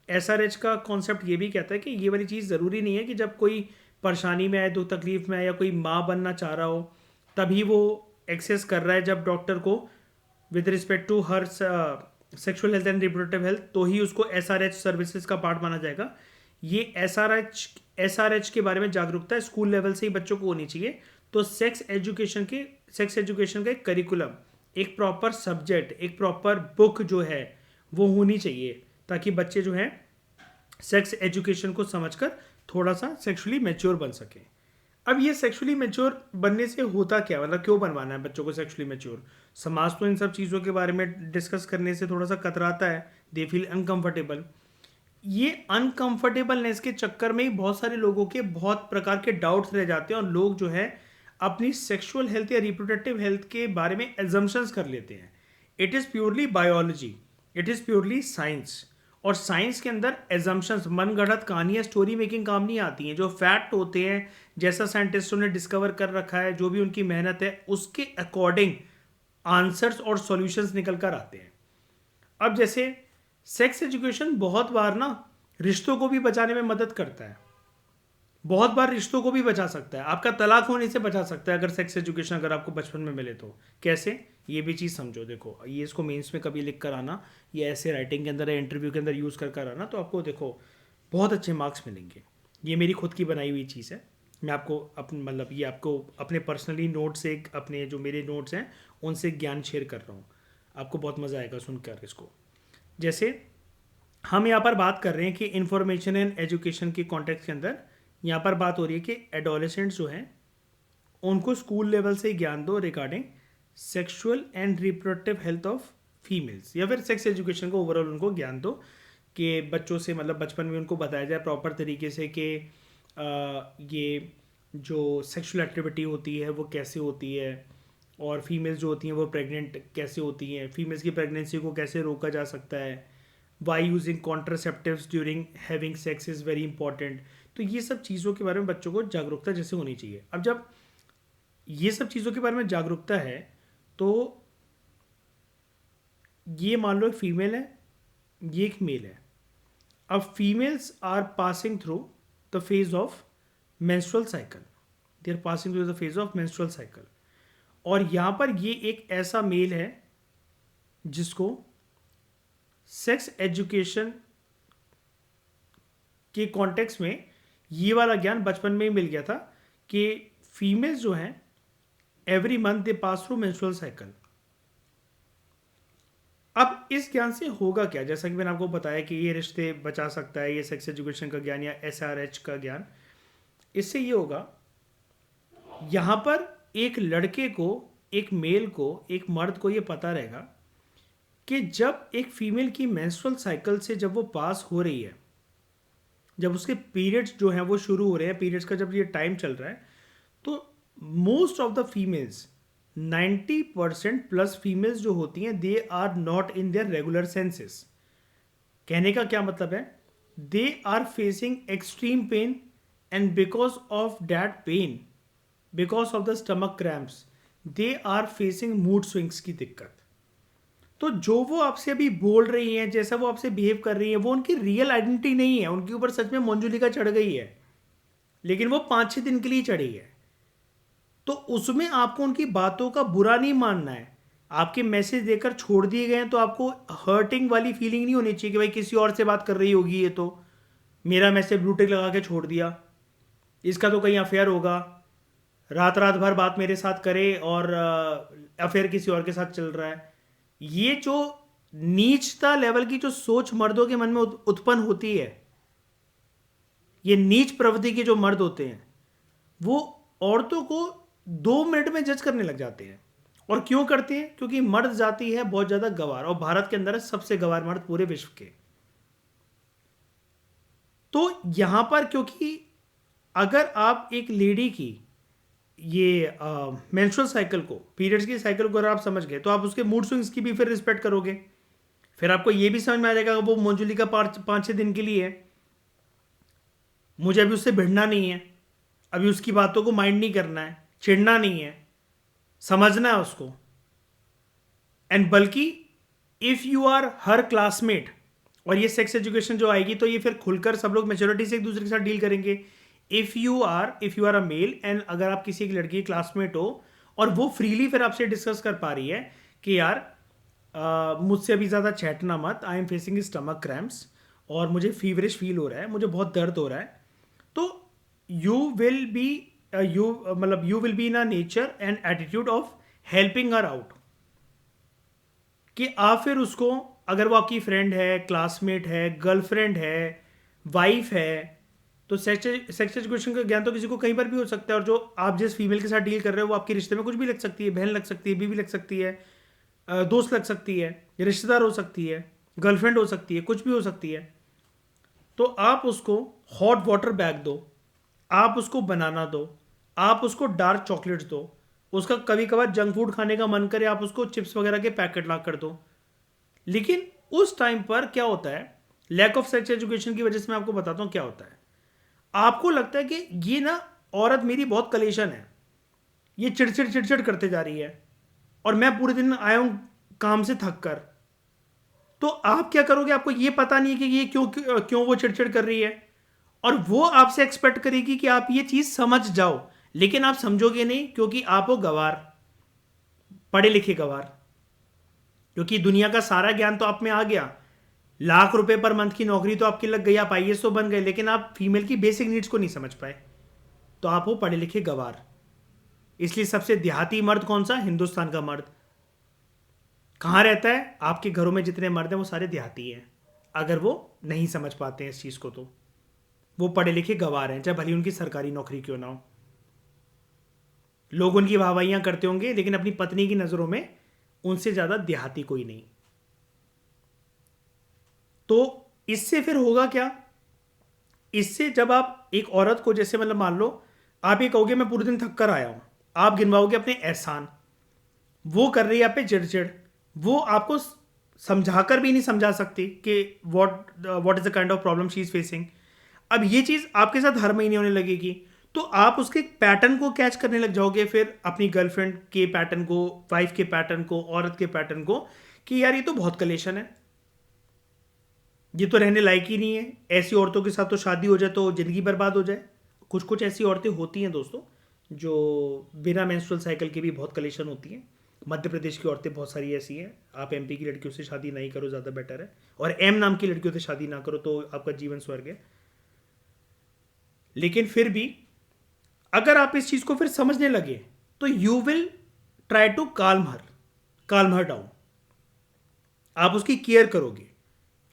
SRH का कॉन्सेप्ट ये भी कहता है कि ये वाली चीज़ ज़रूरी नहीं है कि जब कोई परेशानी में आए, दुख तकलीफ में आए, या कोई माँ बनना चाह रहा हो तभी वो एक्सेस कर रहा है जब डॉक्टर को with respect to her sexual health and reproductive health, तो ही उसको एसआरएच सर्विसेज का पार्ट माना जाएगा। ये एसआरएच के बारे में जागरूकता स्कूल लेवल से ही बच्चों को होनी चाहिए। तो सेक्स एजुकेशन का एक करिकुलम, एक प्रॉपर सब्जेक्ट, एक प्रॉपर बुक जो है वो होनी चाहिए, ताकि बच्चे जो हैं सेक्स एजुकेशन को समझकर थोड़ा सा सेक्सुअली मैच्योर बन सके। अब ये सेक्सुअली मैच्योर बनने से होता क्या, मतलब क्यों बनवाना है बच्चों को सेक्सुअली मैच्योर? समाज तो इन सब चीज़ों के बारे में डिस्कस करने से थोड़ा सा कतराता है, दे फील अनकंफर्टेबल। ये अनकंफर्टेबलनेस के चक्कर में ही बहुत सारे लोगों के बहुत प्रकार के डाउट्स रह जाते हैं और लोग जो है अपनी सेक्सुअल हेल्थ या रिप्रोडक्टिव हेल्थ के बारे में एजम्पशंस कर लेते हैं। It is purely biology, it is purely science. और साइंस के अंदर एजम्पशंस, मनगढ़ंत कहानियाँ, स्टोरी मेकिंग काम नहीं आती हैं। जो फैक्ट होते हैं, जैसा साइंटिस्टों ने डिस्कवर कर रखा है, जो भी उनकी मेहनत है, उसके अकॉर्डिंग आंसर्स और सॉल्यूशंस निकल कर आते हैं। अब जैसे सेक्स एजुकेशन बहुत बार ना रिश्तों को भी बचाने में मदद करता है, बहुत बार रिश्तों को भी बचा सकता है, आपका तलाक होने से बचा सकता है अगर सेक्स एजुकेशन अगर आपको बचपन में मिले तो। कैसे, ये भी चीज़ समझो। देखो, ये इसको मेंस में कभी लिख कर आना, ये ऐसे राइटिंग के अंदर या इंटरव्यू के अंदर यूज़ कर आना, तो आपको देखो बहुत अच्छे मार्क्स मिलेंगे। ये मेरी खुद की बनाई हुई चीज़ है, मैं आपको अपने मतलब ये आपको अपने पर्सनली नोट से, अपने जो मेरे नोट्स हैं उनसे ज्ञान शेयर कर रहा हूँ। आपको बहुत मज़ा आएगा सुनकर इसको। जैसे हम यहाँ पर बात कर रहे हैं कि इंफॉर्मेशन एंड एजुकेशन के कॉन्टेक्स्ट के अंदर यहाँ पर बात हो रही है कि एडोलेसेंट्स जो हैं उनको स्कूल लेवल से ही ज्ञान दो regarding sexual and reproductive health of females, या फिर सेक्स एजुकेशन को ओवरऑल उनको ज्ञान दो कि बच्चों से मतलब बचपन में उनको बताया जाए प्रॉपर तरीके से कि ये जो सेक्सुअल एक्टिविटी होती है वो कैसे होती है, और फीमेल्स जो होती हैं वो प्रेग्नेंट कैसे होती हैं, फीमेल्स की प्रेगनेंसी को कैसे रोका जा सकता है, why using contraceptives during having sex is very important. तो ये सब चीज़ों के बारे में बच्चों को जागरूकता जैसे होनी चाहिए। अब जब ये सब चीज़ों के बारे में जागरूकता है तो ये मान लो एक फीमेल है, ये एक मेल है। अब females are passing through the phase of menstrual cycle, they are passing through the phase of menstrual cycle. और यहाँ पर ये एक ऐसा मेल है जिसको सेक्स एजुकेशन के कॉन्टेक्स्ट में ये वाला ज्ञान बचपन में ही मिल गया था कि फीमेल्स जो हैं एवरी मंथ दे पास थ्रू मेंस्ट्रुअल साइकिल। अब इस ज्ञान से होगा क्या, जैसा कि मैंने आपको बताया कि ये रिश्ते बचा सकता है ये सेक्स एजुकेशन का ज्ञान या SRH का ज्ञान। इससे ये होगा, यहाँ पर एक लड़के को, एक मेल को, एक मर्द को ये पता रहेगा कि जब एक फीमेल की मेंस्ट्रुअल साइकिल से जब वो पास हो रही है, जब उसके पीरियड्स जो हैं वो शुरू हो रहे हैं, पीरियड्स का जब ये टाइम चल रहा है, तो most of the females, 90% plus females जो होती हैं, they are not in their regular senses. कहने का क्या मतलब है, they are facing extreme pain and because of that pain, because of the stomach cramps, they are facing mood swings की दिक्कत। तो जो वो आपसे अभी बोल रही हैं, जैसा वो आपसे बिहेव कर रही है, वो उनकी रियल आइडेंटिटी नहीं है, उनके ऊपर सच में मंजुलिका चढ़ गई है, लेकिन वो 5-6 दिन के लिए चढ़ी है। तो उसमें आपको उनकी बातों का बुरा नहीं मानना है। आपके मैसेज देकर छोड़ दिए गए हैं तो आपको हर्टिंग वाली फीलिंग नहीं होनी चाहिए कि भाई किसी और से बात कर रही होगी, ये तो मेरा मैसेज ब्लूटिक लगा के छोड़ दिया, इसका तो कहीं अफेयर होगा, रात रात भर बात मेरे साथ करे और अफेयर किसी और के साथ चल रहा है। ये जो नीचता लेवल की जो सोच मर्दों के मन में उत्पन्न होती है, ये नीच प्रवृत्ति के जो मर्द होते हैं वो औरतों को 2 मिनट में जज करने लग जाते हैं। और क्यों करते हैं? क्योंकि मर्द जाति है बहुत ज़्यादा गवार, और भारत के अंदर है सबसे गवार मर्द पूरे विश्व के। तो यहां पर क्योंकि अगर आप एक लेडी की ये मेंस्ट्रुअल साइकिल को, पीरियड्स की साइकिल को अगर आप समझ गए, तो आप उसके मूड स्विंग्स की भी फिर रिस्पेक्ट करोगे। फिर आपको ये भी समझ में आ जाएगा कि वो मंजुलिका 5-6 दिन के लिए है, मुझे अभी उससे भिड़ना नहीं है, अभी उसकी बातों को माइंड नहीं करना है, चिढ़ना नहीं है, समझना है उसको। एंड बल्कि if you are her classmate, और ये सेक्स एजुकेशन जो आएगी तो ये फिर खुलकर सब लोग मेच्योरिटी से एक दूसरे के साथ डील करेंगे। If you are a male and अगर आप किसी एक लड़की की क्लासमेट हो और वो फ्रीली फिर आपसे डिस्कस कर पा रही है कि यार मुझसे अभी ज़्यादा चैटना मत, I am facing stomach cramps और मुझे फीवरिश फील हो रहा है, मुझे बहुत दर्द हो रहा है, तो you will be you will be in a nature and attitude of helping her out, कि आप फिर उसको, अगर वो आपकी फ्रेंड है, क्लासमेट है, गर्लफ्रेंड है, वाइफ है, तो सेक्स एजुकेशन का ज्ञान तो किसी को कहीं पर भी हो सकता है। और जो आप जिस फीमेल के साथ डील कर रहे हो वो आपके रिश्ते में कुछ भी लग सकती है, बहन लग सकती है, बीवी लग सकती है, दोस्त लग सकती है, रिश्तेदार हो सकती है, गर्लफ्रेंड हो सकती है, कुछ भी हो सकती है। तो आप उसको हॉट वाटर बैग दो, आप उसको बनाना दो, आप उसको डार्क चॉकलेट्स दो, उसका कभी कभार जंक फूड खाने का मन करे आप उसको चिप्स वगैरह के पैकेट ला कर दो। लेकिन उस टाइम पर क्या होता है, लैक ऑफ सेक्स एजुकेशन की वजह से मैं आपको बताता हूं क्या होता है। आपको लगता है कि ये ना औरत मेरी बहुत कलेशन है, ये चिड़चिड़ चिड़चिड़ करते जा रही है, और मैं पूरे दिन आया हूं काम से थक कर। तो आप क्या करोगे, आपको ये पता नहीं है कि ये क्यों क्यों वो चिड़चिड़ कर रही है, और वो आपसे एक्सपेक्ट करेगी कि आप ये चीज समझ जाओ, लेकिन आप समझोगे नहीं क्योंकि आप हो गवार, पढ़े लिखे गवार। क्योंकि दुनिया का सारा ज्ञान तो आप में आ गया, लाख रुपए पर मंथ की नौकरी तो आपकी लग गई, आप आईएएस तो बन गए, लेकिन आप फीमेल की बेसिक नीड्स को नहीं समझ पाए। तो आप हो पढ़े लिखे गवार। इसलिए सबसे देहाती मर्द कौन सा, हिंदुस्तान का मर्द कहाँ रहता है, आपके घरों में जितने मर्द हैं वो सारे देहाती हैं। अगर वो नहीं समझ पाते हैं इस चीज को, तो वो पढ़े लिखे गवार हैं, चाहे भली उनकी सरकारी नौकरी क्यों ना हो। लोग उनकी वाहवाहियां करते होंगे, लेकिन अपनी पत्नी की नजरों में उनसे ज्यादा देहाती कोई नहीं। तो इससे फिर होगा क्या, इससे जब आप एक औरत को, जैसे मतलब मान लो आप ये कहोगे मैं पूरे दिन थक कर आया हूं, आप गिनवाओगे अपने एहसान, वो कर रही है आप पे चिड़चिड़, वो आपको समझाकर भी नहीं समझा सकती कि what is the kind of problem she is facing. अब ये चीज आपके साथ हर महीने होने लगेगी, तो आप उसके पैटर्न को कैच करने लग जाओगे, फिर अपनी गर्लफ्रेंड के पैटर्न को, वाइफ के पैटर्न को, औरत के पैटर्न को, कि यार ये तो बहुत कलेशन है, ये तो रहने लायक ही नहीं है, ऐसी औरतों के साथ तो शादी हो जाए तो जिंदगी बर्बाद हो जाए। कुछ कुछ ऐसी औरतें होती हैं दोस्तों जो बिना मेंस्ट्रुअल साइकिल के भी बहुत कलेशन होती हैं। मध्य प्रदेश की औरतें बहुत सारी ऐसी हैं। आप एमपी की लड़कियों से शादी नहीं करो, ज़्यादा बेटर है, और एम नाम की लड़कियों से शादी ना करो, तो आपका जीवन स्वर्ग है। लेकिन फिर भी अगर आप इस चीज़ को फिर समझने लगे तो you will try to calm her down. आप उसकी केयर करोगे,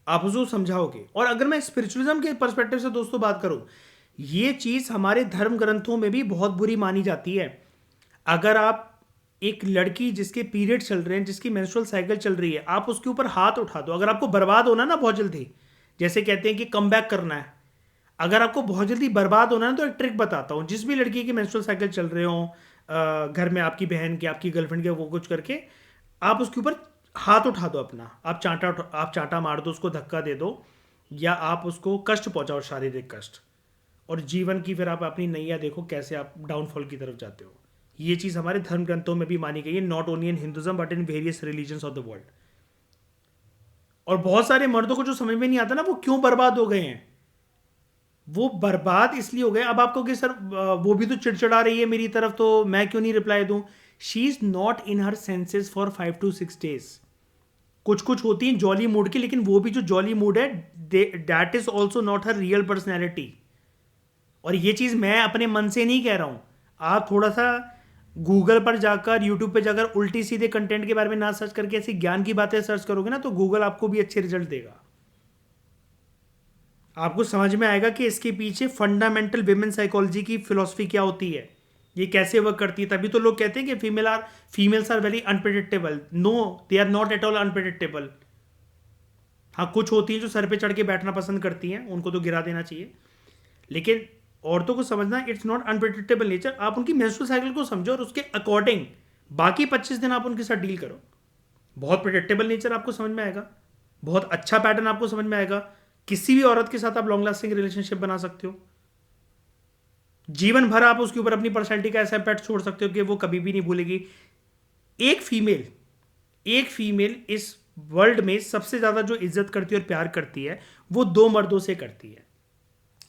आप उसको समझाओगे। और अगर मैं स्पिरिचुअलिज्म के पर्सपेक्टिव से दोस्तों बात करूं, ये चीज हमारे धर्म ग्रंथों में भी बहुत बुरी मानी जाती है। अगर आप एक लड़की जिसके पीरियड चल रहे हैं, जिसकी मेंस्ट्रुअल साइकिल चल रही है, आप उसके ऊपर हाथ उठा दो, अगर आपको बर्बाद होना ना बहुत जल्दी, जैसे कहते हैं कि कम बैक करना है, अगर आपको बहुत जल्दी बर्बाद होना है तो एक ट्रिक बताता हूं। जिस भी लड़की की मेंस्ट्रुअल साइकिल चल रहे हो, घर में आपकी बहन के, आपकी गर्लफ्रेंड के, वो कुछ करके आप उसके ऊपर हाथ उठा दो अपना, आप चांटा मार दो, उसको धक्का दे दो, या आप उसको कष्ट पहुंचाओ, शारीरिक कष्ट। और जीवन की फिर आप अपनी नैया देखो कैसे आप डाउनफॉल की तरफ जाते हो। ये चीज़ हमारे धर्म ग्रंथों में भी मानी गई है, not only in Hinduism but in various religions of the world. और बहुत सारे मर्दों को जो समझ में नहीं आता ना, वो क्यों बर्बाद हो गए हैं, वो बर्बाद इसलिए हो गए। अब आपको कि सर वो भी तो चिड़चिड़ा रही है मेरी तरफ, तो मैं क्यों नहीं रिप्लाई दूं। She is not in her senses for 5 to 6 days। कुछ कुछ होती हैं जॉली मूड की, लेकिन वो भी जो जॉली मूड है, that is also not her real personality. और ये चीज़ मैं अपने मन से नहीं कह रहा हूं। आप थोड़ा सा गूगल पर जाकर, यूट्यूब पे जाकर उल्टी सीधे कंटेंट के बारे में ना सर्च करके ऐसी ज्ञान की बातें सर्च करोगे ना, तो गूगल आपको भी अच्छे रिजल्ट देगा। आपको समझ में आएगा कि इसके पीछे फंडामेंटल विमेन साइकोलॉजी की फिलॉसफी क्या होती है, ये कैसे वर्क करती है। तभी तो लोग कहते हैं कि females are very unpredictable. No, they are not at all unpredictable. हाँ, कुछ होती हैं जो सर पे चढ़ के बैठना पसंद करती हैं, उनको तो गिरा देना चाहिए। लेकिन औरतों को समझना, इट्स नॉट अनप्रिडिक्टेबल नेचर। आप उनकी मेंस्ट्रुअल साइकिल को समझो और उसके अकॉर्डिंग बाकी 25 दिन आप उनके साथ डील करो। बहुत प्रिडिक्टेबल नेचर आपको समझ में आएगा, बहुत अच्छा पैटर्न आपको समझ में आएगा। किसी भी औरत के साथ आप लॉन्ग लास्टिंग रिलेशनशिप बना सकते हो। जीवन भर आप उसके ऊपर अपनी पर्सनैलिटी का ऐसा इम्पैक्ट छोड़ सकते हो कि वो कभी भी नहीं भूलेगी। एक फीमेल एक फीमेल इस वर्ल्ड में सबसे ज्यादा जो इज्जत करती है और प्यार करती है, वो दो मर्दों से करती है।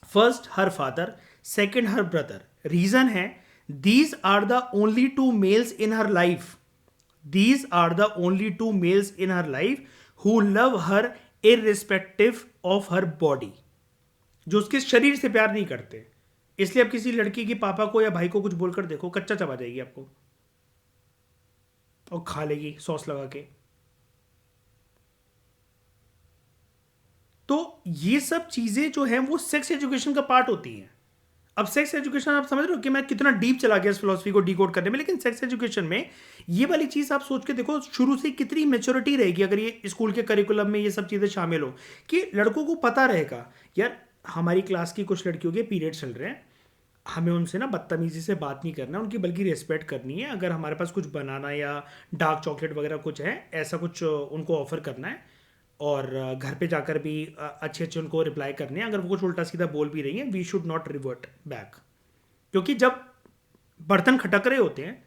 First her father, second her brother. Reason है, these are the only two males in her life, these are the only two males in her life who love her irrespective of her body, जो उसके शरीर से प्यार नहीं करते। इसलिए अब किसी लड़की के पापा को या भाई को कुछ बोलकर देखो, कच्चा चबा जाएगी आपको और खा लेगी सॉस लगा के। तो ये सब चीज़ें जो हैं वो सेक्स एजुकेशन का पार्ट होती हैं। अब सेक्स एजुकेशन आप समझ रहे हो कि मैं कितना डीप चला गया इस फिलोसफी को डिकोड करने में, लेकिन सेक्स एजुकेशन में ये वाली चीज़ आप सोच के देखो शुरू से कितनी मेच्योरिटी रहेगी अगर ये स्कूल के करिकुलम में ये सब चीज़ें शामिल हो, कि लड़कों को पता रहेगा यार हमारी क्लास की कुछ लड़कियों के पीरियड चल रहे हैं, हमें उनसे ना बदतमीजी से बात नहीं करना, उनकी बल्कि रिस्पेक्ट करनी है। अगर हमारे पास कुछ बनाना या डार्क चॉकलेट वगैरह कुछ है ऐसा कुछ उनको ऑफर करना है, और घर पे जाकर भी अच्छे अच्छे उनको रिप्लाई करने हैं। अगर वो कुछ उल्टा सीधा बोल भी रही हैं, we should not revert back, क्योंकि जब बर्तन खटक रहे होते हैं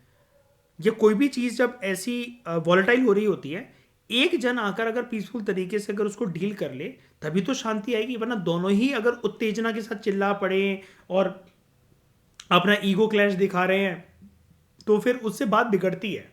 या कोई भी चीज़ जब ऐसी वॉलेटाइल हो रही होती है, एक जन आकर अगर पीसफुल तरीके से अगर उसको डील कर ले तभी तो शांति आएगी। वरना दोनों ही अगर उत्तेजना के साथ चिल्ला पड़े और अपना ईगो क्लैश दिखा रहे हैं तो फिर उससे बात बिगड़ती है।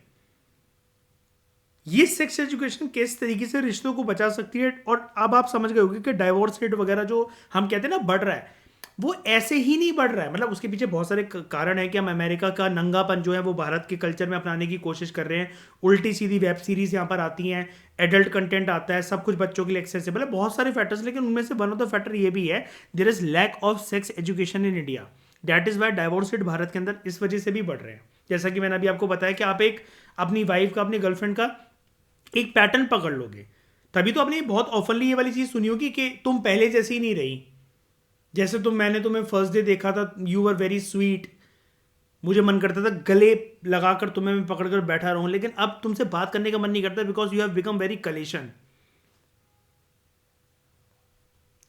ये सेक्स एजुकेशन किस तरीके से रिश्तों को बचा सकती है। और अब आप समझ गए होंगे कि डाइवोर्स रेट वगैरह जो हम कहते हैं ना बढ़ रहा है, वो ऐसे ही नहीं बढ़ रहा है। मतलब उसके पीछे बहुत सारे कारण है कि हम अमेरिका का नंगापन जो है वो भारत के कल्चर में अपनाने की कोशिश कर रहे हैं। उल्टी सीधी वेब सीरीज यहाँ पर आती हैं, एडल्ट कंटेंट आता है, सब कुछ बच्चों के लिए एक्सेसिबल है, बहुत सारे फैक्टर्स। लेकिन उनमें से वन ऑफ द फैक्टर ये भी है, there is lack of sex education in India. That is why divorce rate Bharat के अंदर इस वजह से भी बढ़ रहे हैं। जैसा कि मैंने अभी आपको बताया कि आप एक अपनी वाइफ का अपनी गर्लफ्रेंड का एक पैटर्न पकड़ लोगे, तभी तो आपने बहुत ऑफनली ये वाली चीज सुनी होगी कि तुम पहले जैसी ही नहीं रही। जैसे मैंने तुम्हें फर्स्ट डे देखा था, यू वर वेरी स्वीट, मुझे मन करता था गले लगाकर तुम्हें मैं पकड़ कर बैठा रहूं, लेकिन अब तुमसे बात करने का मन नहीं करता because you have become very कलेशन।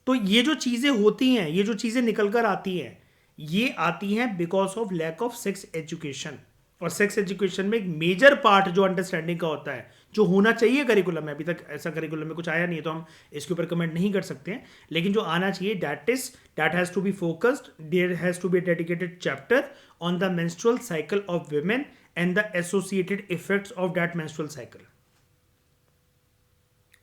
तो ये जो चीजें होती हैं, ये जो चीजें निकल कर आती हैं, ये आती हैं because of lack of sex education. और सेक्स एजुकेशन में एक मेजर पार्ट जो अंडरस्टैंडिंग का होता है, जो होना चाहिए करिकुलम में, अभी तक ऐसा करिकुलम में कुछ आया नहीं है तो हम इसके ऊपर कमेंट नहीं कर सकते हैं, लेकिन जो आना चाहिए that has to be focused, there has to be dedicated chapter on the menstrual cycle of women and the associated effects of that menstrual cycle.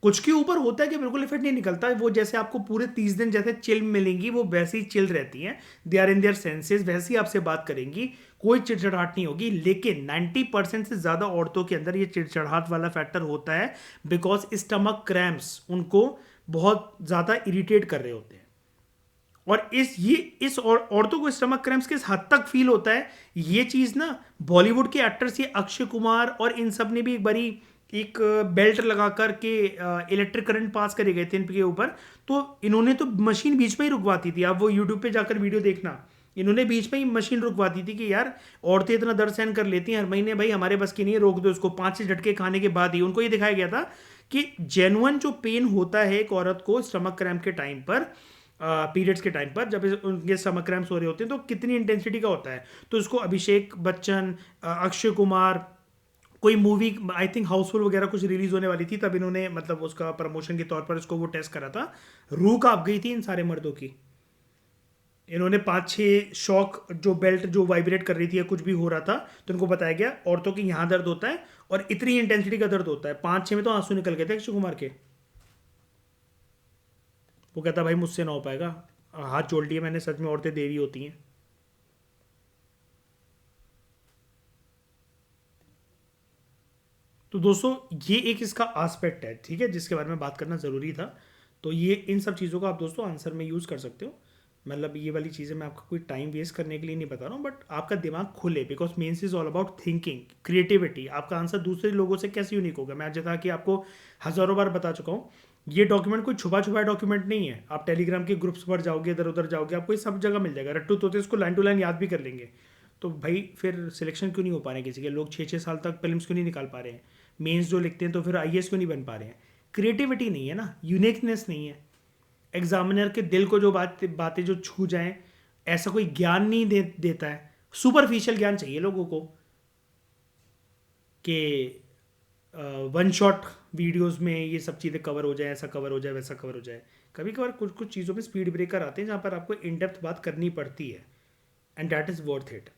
कुछ के ऊपर होता है कि बिल्कुल इफेक्ट नहीं निकलता, वो जैसे आपको पूरे 30 दिन जैसे चिल मिलेंगी वो वैसी चिल रहती हैं, they are in their senses, वैसी आपसे बात करेंगी, कोई चिड़चिड़ाहट नहीं होगी। लेकिन 90% से ज्यादा औरतों के अंदर ये चिड़चिड़ाहट वाला फैक्टर होता है बिकॉज स्टमक क्रैम्प्स उनको बहुत ज्यादा इरिटेट कर रहे होते हैं। और इस औरतों को स्टमक क्रैम्प्स किस हद तक फील होता है, ये चीज ना बॉलीवुड के एक्टर्स, ये अक्षय कुमार और इन सब ने भी एक बारी एक बेल्ट लगा कर के इलेक्ट्रिक करंट पास करे गए थे इनके ऊपर, तो इन्होंने तो मशीन बीच में ही रुकवाती थी। आप वो यूट्यूब पे जाकर वीडियो देखना, इन्होंने बीच में ही मशीन रुकवाती थी कि यार औरतें इतना दर्द सहन कर लेती हैं हर महीने, भाई हमारे बस की नहीं है, रोक दो इसको। 5-6 झटके खाने के बाद ही उनको ये दिखाया गया था कि जेन्युइन जो पेन होता है एक औरत को स्टमक क्रैम्प के टाइम पर, पीरियड्स के टाइम पर, जब उनके स्टमक क्रैम्प्स हो रहे होते हैं तो कितनी इंटेंसिटी का होता है। तो इसको अभिषेक बच्चन, अक्षय कुमार, कोई मूवी आई थिंक हाउसफुल वगैरह कुछ रिलीज होने वाली थी, तब इन्होंने मतलब उसका प्रमोशन के तौर पर इसको वो टेस्ट करा था। रूह कांप गई थी इन सारे मर्दों की। इन्होंने 5-6 शॉक, जो बेल्ट जो वाइब्रेट कर रही थी या कुछ भी हो रहा था, तो इनको बताया गया औरतों के यहाँ दर्द होता है और इतनी इंटेंसिटी का दर्द होता है। 5-6 में तो आंसू निकल गए थे अक्षय कुमार के। वो कहता भाई मुझसे ना हो पाएगा, हाथ जोड़ लिए मैंने, सच में औरतें देवी होती हैं। तो दोस्तों ये एक इसका आस्पेक्ट है, ठीक है, जिसके बारे में बात करना ज़रूरी था। तो ये इन सब चीज़ों का आप दोस्तों आंसर में यूज़ कर सकते हो। मतलब ये वाली चीज़ें मैं आपका कोई टाइम वेस्ट करने के लिए नहीं बता रहा हूँ, बट आपका दिमाग खुले, because mains is all about thinking, creativity. आपका आंसर दूसरे लोगों से कैसे यूनिक होगा, मैं आज जैसा कि आपको हज़ारों बार बता चुका हूँ, ये डॉक्यूमेंट कोई छुपा छुपा डॉक्यूमेंट नहीं है। आप टेलीग्राम के ग्रुप्स पर जाओगे, इधर उधर जाओगे, आपको ये सब जगह मिल जाएगा। रट्टू तोते इसको लाइन टू लाइन याद भी कर लेंगे। तो भाई फिर सिलेक्शन क्यों नहीं हो पा रहे किसी के, लोग 6-6 साल तक फिल्म क्यों नहीं निकाल पा रहे हैं, मेंस जो लिखते हैं तो फिर आईएएस क्यों नहीं बन पा रहे हैं। क्रिएटिविटी नहीं है ना, यूनिकनेस नहीं है। एग्जामिनर के दिल को जो बातें जो छू जाएं, ऐसा कोई ज्ञान नहीं देता है। सुपरफिशियल ज्ञान चाहिए लोगों को कि वन शॉट वीडियोस में ये सब चीज़ें कवर हो जाए, ऐसा कवर हो जाए, वैसा कवर हो जाए। कभी कभार कुछ कुछ चीज़ों में स्पीड ब्रेकर आते हैं जहाँ पर आपको इन डेप्थ बात करनी पड़ती है, and that is worth it.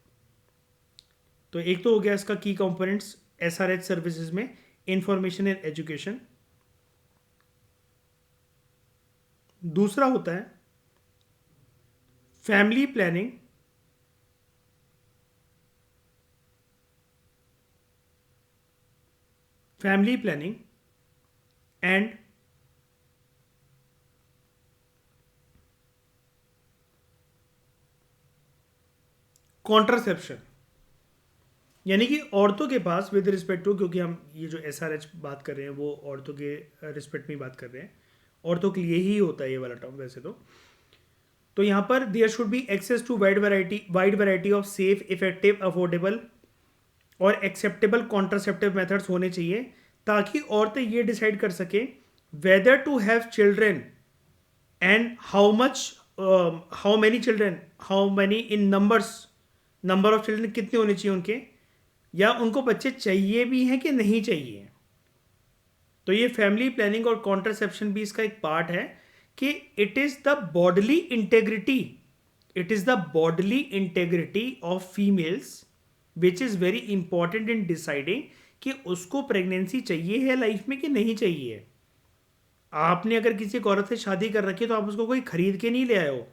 तो एक तो हो गया इसका की कंपोनेंट्स एसआरएच सर्विसेज में, इंफॉर्मेशन एंड एजुकेशन। दूसरा होता है family planning, family planning and contraception, यानी कि औरतों के पास विद रिस्पेक्ट टू, क्योंकि हम ये जो SRH बात कर रहे हैं वो औरतों के रिस्पेक्ट में बात कर रहे हैं, औरतों के लिए ही होता है ये वाला टर्म वैसे तो यहाँ पर there should be access to wide variety of safe, effective, affordable और एक्सेप्टेबल कॉन्ट्रासेप्टिव मेथड्स होने चाहिए, ताकि औरतें ये डिसाइड कर सकें whether to have children and how much, how many children, how many in numbers, number of children कितने होने चाहिए उनके, या उनको बच्चे चाहिए भी हैं कि नहीं चाहिए। तो ये फैमिली प्लानिंग और कॉन्ट्रासेप्शन भी इसका एक पार्ट है कि it is the bodily integrity, it is the bodily integrity of females which is very important in deciding कि उसको प्रेगनेंसी चाहिए है लाइफ में कि नहीं चाहिए। आपने अगर किसी एक औरत से शादी कर रखी है तो आप उसको कोई खरीद के नहीं ले आए हो।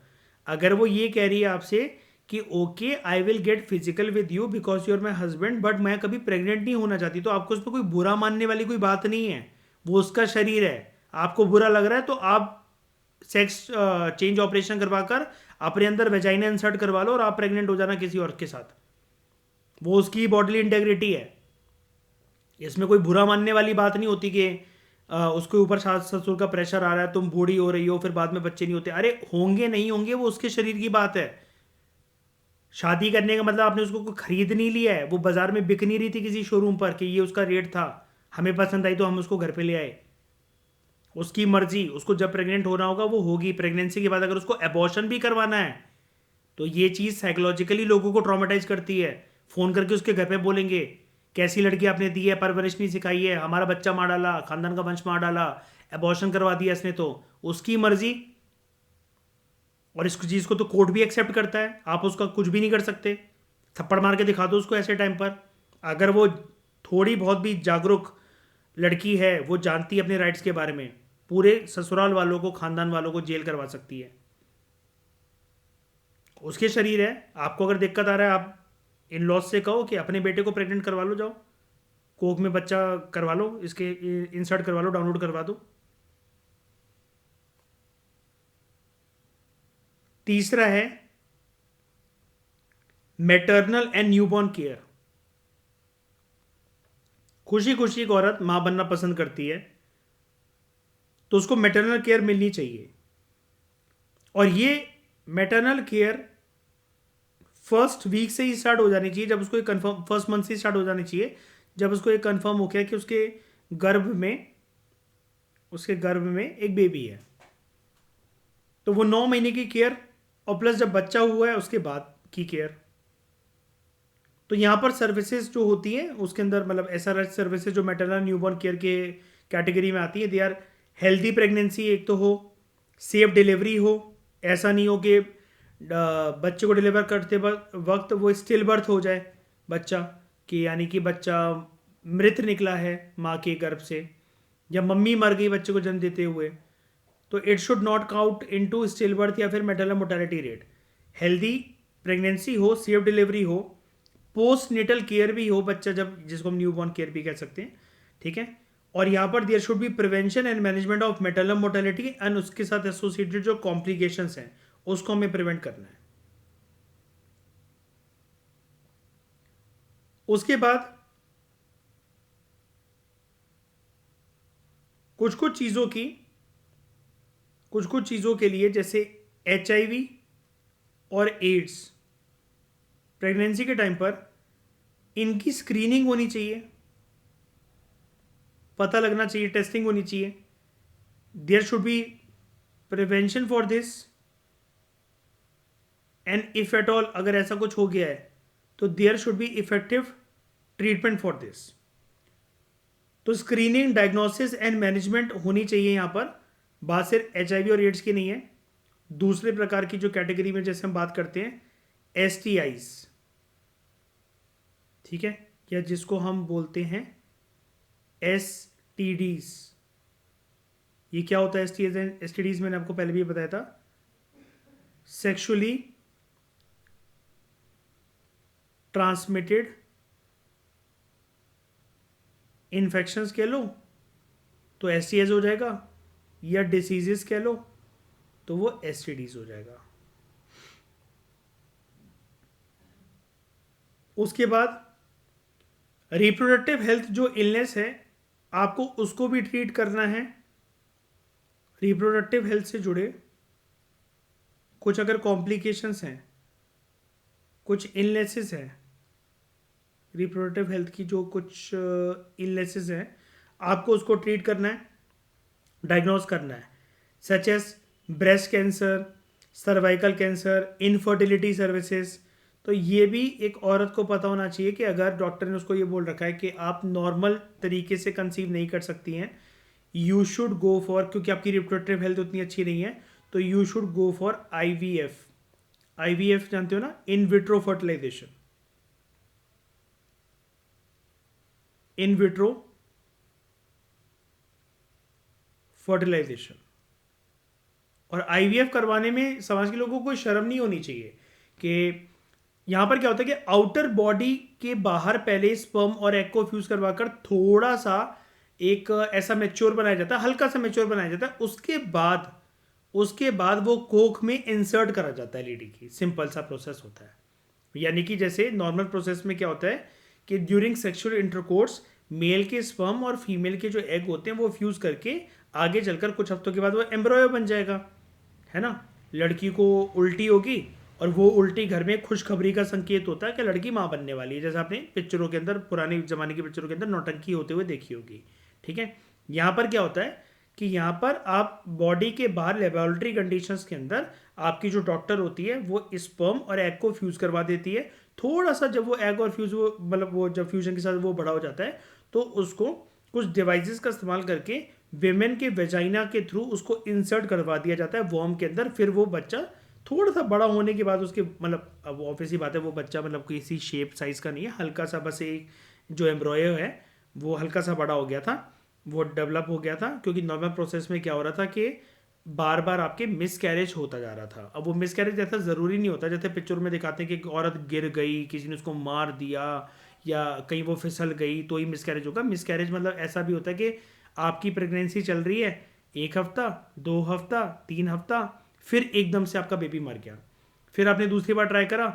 अगर वो ये कह रही है आपसे कि okay I will get physical with you because you are my husband but मैं कभी प्रेग्नेंट नहीं होना चाहती, तो आपको उसमें कोई बुरा मानने वाली कोई बात नहीं है। वो उसका शरीर है, आपको बुरा लग रहा है तो आप सेक्स चेंज ऑपरेशन करवाकर अपने अंदर वेजाइना इंसर्ट करवा लो और आप प्रेग्नेंट हो जाना किसी और के साथ। वो उसकी बॉडली इंटेग्रिटी है, इसमें कोई बुरा मानने वाली बात नहीं होती कि उसके ऊपर सास ससुर का प्रेशर आ रहा है, तुम बूढ़ी हो रही हो फिर बाद में बच्चे नहीं होते। अरे होंगे नहीं होंगे वो उसके शरीर की बात है। शादी करने का मतलब आपने उसको कोई खरीद नहीं लिया है, वो बाजार में बिक नहीं रही थी किसी शोरूम पर कि ये उसका रेट था, हमें पसंद आई तो हम उसको घर पे ले आए। उसकी मर्जी, उसको जब प्रेग्नेंट होना होगा वो होगी। प्रेगनेंसी के बाद अगर उसको एबॉर्शन भी करवाना है तो ये चीज़ साइकोलॉजिकली लोगों को ट्रॉमेटाइज करती है। फ़ोन करके उसके घर पे बोलेंगे कैसी लड़की आपने दी है, परवरिश नहीं सिखाई है, हमारा बच्चा मार डाला, खानदान का वंश मार डाला, एबॉर्शन करवा दिया इसने, तो उसकी मर्जी। और इस चीज़ को तो कोर्ट भी एक्सेप्ट करता है, आप उसका कुछ भी नहीं कर सकते। थप्पड़ मार के दिखा दो उसको ऐसे टाइम पर। अगर वो थोड़ी बहुत भी जागरूक लड़की है, वो जानती है अपने राइट्स के बारे में, पूरे ससुराल वालों को, खानदान वालों को जेल करवा सकती है। उसके शरीर है। आपको अगर दिक्कत आ रहा है आप इन लॉज से कहो कि अपने बेटे को प्रेग्नेंट करवा लो, जाओ कोक में बच्चा करवा लो, इसके इंसर्ट करवा लो, डाउनलोड करवा दो। तीसरा है मैटरनल एंड न्यूबॉर्न केयर। खुशी खुशी एक औरत मां बनना पसंद करती है तो उसको मैटरनल केयर मिलनी चाहिए। और ये मैटरनल केयर फर्स्ट वीक से ही स्टार्ट हो जानी चाहिए, जब उसको एक कंफर्म, फर्स्ट मंथ से स्टार्ट हो जानी चाहिए जब उसको एक कंफर्म हो गया कि उसके गर्भ में एक बेबी है। तो वो 9 महीने की केयर और प्लस जब बच्चा हुआ है उसके बाद की केयर। तो यहाँ पर सर्विसेज जो होती हैं उसके अंदर मतलब SRH सर्विसेज जो मैटरनल न्यूबॉर्न केयर के कैटेगरी में आती है, दे आर हेल्दी प्रेगनेंसी एक तो हो, सेफ डिलीवरी हो, ऐसा नहीं हो कि बच्चे को डिलीवर करते वक्त वो स्टिल बर्थ हो जाए बच्चा, कि यानी कि बच्चा मृत निकला है माँ के गर्भ से, या मम्मी मर गई बच्चे को जन्म देते हुए, तो it should not count into still birth या फिर maternal mortality rate. Healthy pregnancy हो, सेफ डिलीवरी हो, पोस्ट नेटल केयर भी हो बच्चा जब, जिसको हम न्यूबॉर्न केयर भी कह सकते हैं, ठीक है। और यहाँ पर there should be prevention and management of maternal mortality and उसके साथ एसोसिएटेड जो कॉम्प्लिकेशंस हैं उसको हमें प्रिवेंट करना है। उसके बाद कुछ कुछ चीज़ों के लिए जैसे HIV और एड्स प्रेगनेंसी के टाइम पर इनकी स्क्रीनिंग होनी चाहिए, पता लगना चाहिए, टेस्टिंग होनी चाहिए। There should be prevention for this and if at all अगर ऐसा कुछ हो गया है तो there should be effective treatment for this. तो स्क्रीनिंग, डायग्नोसिस एंड मैनेजमेंट होनी चाहिए। यहाँ पर बात सिर्फ HIV और एड्स की नहीं है, दूसरे प्रकार की जो कैटेगरी में जैसे हम बात करते हैं STIs, ठीक है, या जिसको हम बोलते हैं STDs। ये क्या होता है STDs? मैंने आपको पहले भी बताया था, सेक्सुअली ट्रांसमिटेड इन्फेक्शंस कह लो तो STIs हो जाएगा, या डिसीजेस कह लो तो वो STDs हो जाएगा। उसके बाद रिप्रोडक्टिव हेल्थ जो इलनेस है आपको उसको भी ट्रीट करना है। रिप्रोडक्टिव हेल्थ से जुड़े कुछ अगर कॉम्प्लिकेशंस हैं, कुछ इलनेसेस हैं, रिप्रोडक्टिव हेल्थ की जो कुछ इलनेसेस हैं आपको उसको ट्रीट करना है, डायग्नोज करना है, such as breast cancer, cervical cancer, infertility services. तो ये भी एक औरत को पता होना चाहिए कि अगर डॉक्टर ने उसको ये बोल रखा है कि आप नॉर्मल तरीके से कंसीव नहीं कर सकती हैं, यू शुड गो फॉर, क्योंकि आपकी रिप्रोडक्टिव हेल्थ उतनी अच्छी नहीं है, तो you should go for IVF. IVF जानते हो ना, in vitro fertilization, in vitro fertilization. और आईवीएफ करवाने में समाज के लोगों को कोई शर्म नहीं होनी चाहिए कि यहाँ पर क्या होता है कि आउटर बॉडी के बाहर पहले स्पर्म और एग को फ्यूज करवाकर थोड़ा सा एक ऐसा मैच्योर बनाया जाता है, हल्का सा मैच्योर बनाया जाता है, उसके बाद वो कोख में इंसर्ट करा जाता है लेडी की। सिंपल सा प्रोसेस होता है। यानी कि जैसे नॉर्मल प्रोसेस में क्या होता है कि ड्यूरिंग सेक्सुअल इंटरकोर्स मेल के स्पर्म और फीमेल के जो एग होते हैं वो फ्यूज करके आगे चलकर कुछ हफ्तों के बाद वो एम्ब्रॉयो बन जाएगा, है ना। लड़की को उल्टी होगी और वो उल्टी घर में खुशखबरी का संकेत होता है कि लड़की माँ बनने वाली है, जैसे आपने पिक्चरों के अंदर, पुराने जमाने की पिक्चरों के अंदर नौटंकी होते हुए देखी होगी। ठीक है, यहाँ पर क्या होता है कि यहाँ पर आप बॉडी के बाहर लेबोरेटरी कंडीशंस के अंदर आपकी जो डॉक्टर होती है वो स्पर्म और एग को फ्यूज करवा देती है। थोड़ा सा जब वो एग और फ्यूज वो मतलब वो जब फ्यूजन के साथ वो बड़ा हो जाता है तो उसको कुछ डिवाइसेस का इस्तेमाल करके विमेन के वेजाइना के थ्रू उसको इंसर्ट करवा दिया जाता है वॉर्म के अंदर। फिर वो बच्चा थोड़ा सा बड़ा होने के बाद उसके मतलब, अब ऑब्वियस ही बात है वो बच्चा मतलब किसी शेप साइज का नहीं है, हल्का सा बस एक जो एम्ब्रॉयो है वो हल्का सा बड़ा हो गया था, वो डेवलप हो गया था। क्योंकि नॉर्मल प्रोसेस में क्या हो रहा था कि बार बार आपके मिस कैरेज होता जा रहा था। अब वो मिस कैरेज ऐसा ज़रूरी नहीं होता, जैसे पिक्चर में दिखाते हैं कि एक औरत गिर गई, किसी ने उसको मार दिया या कहीं वो फिसल गई तो ही मिस कैरेज होगा। मिस कैरेज मतलब ऐसा भी होता है कि आपकी प्रेगनेंसी चल रही है 1 हफ्ता, 2 हफ्ता, 3 हफ्ता, फिर एकदम से आपका बेबी मर गया। फिर आपने दूसरी बार ट्राई करा,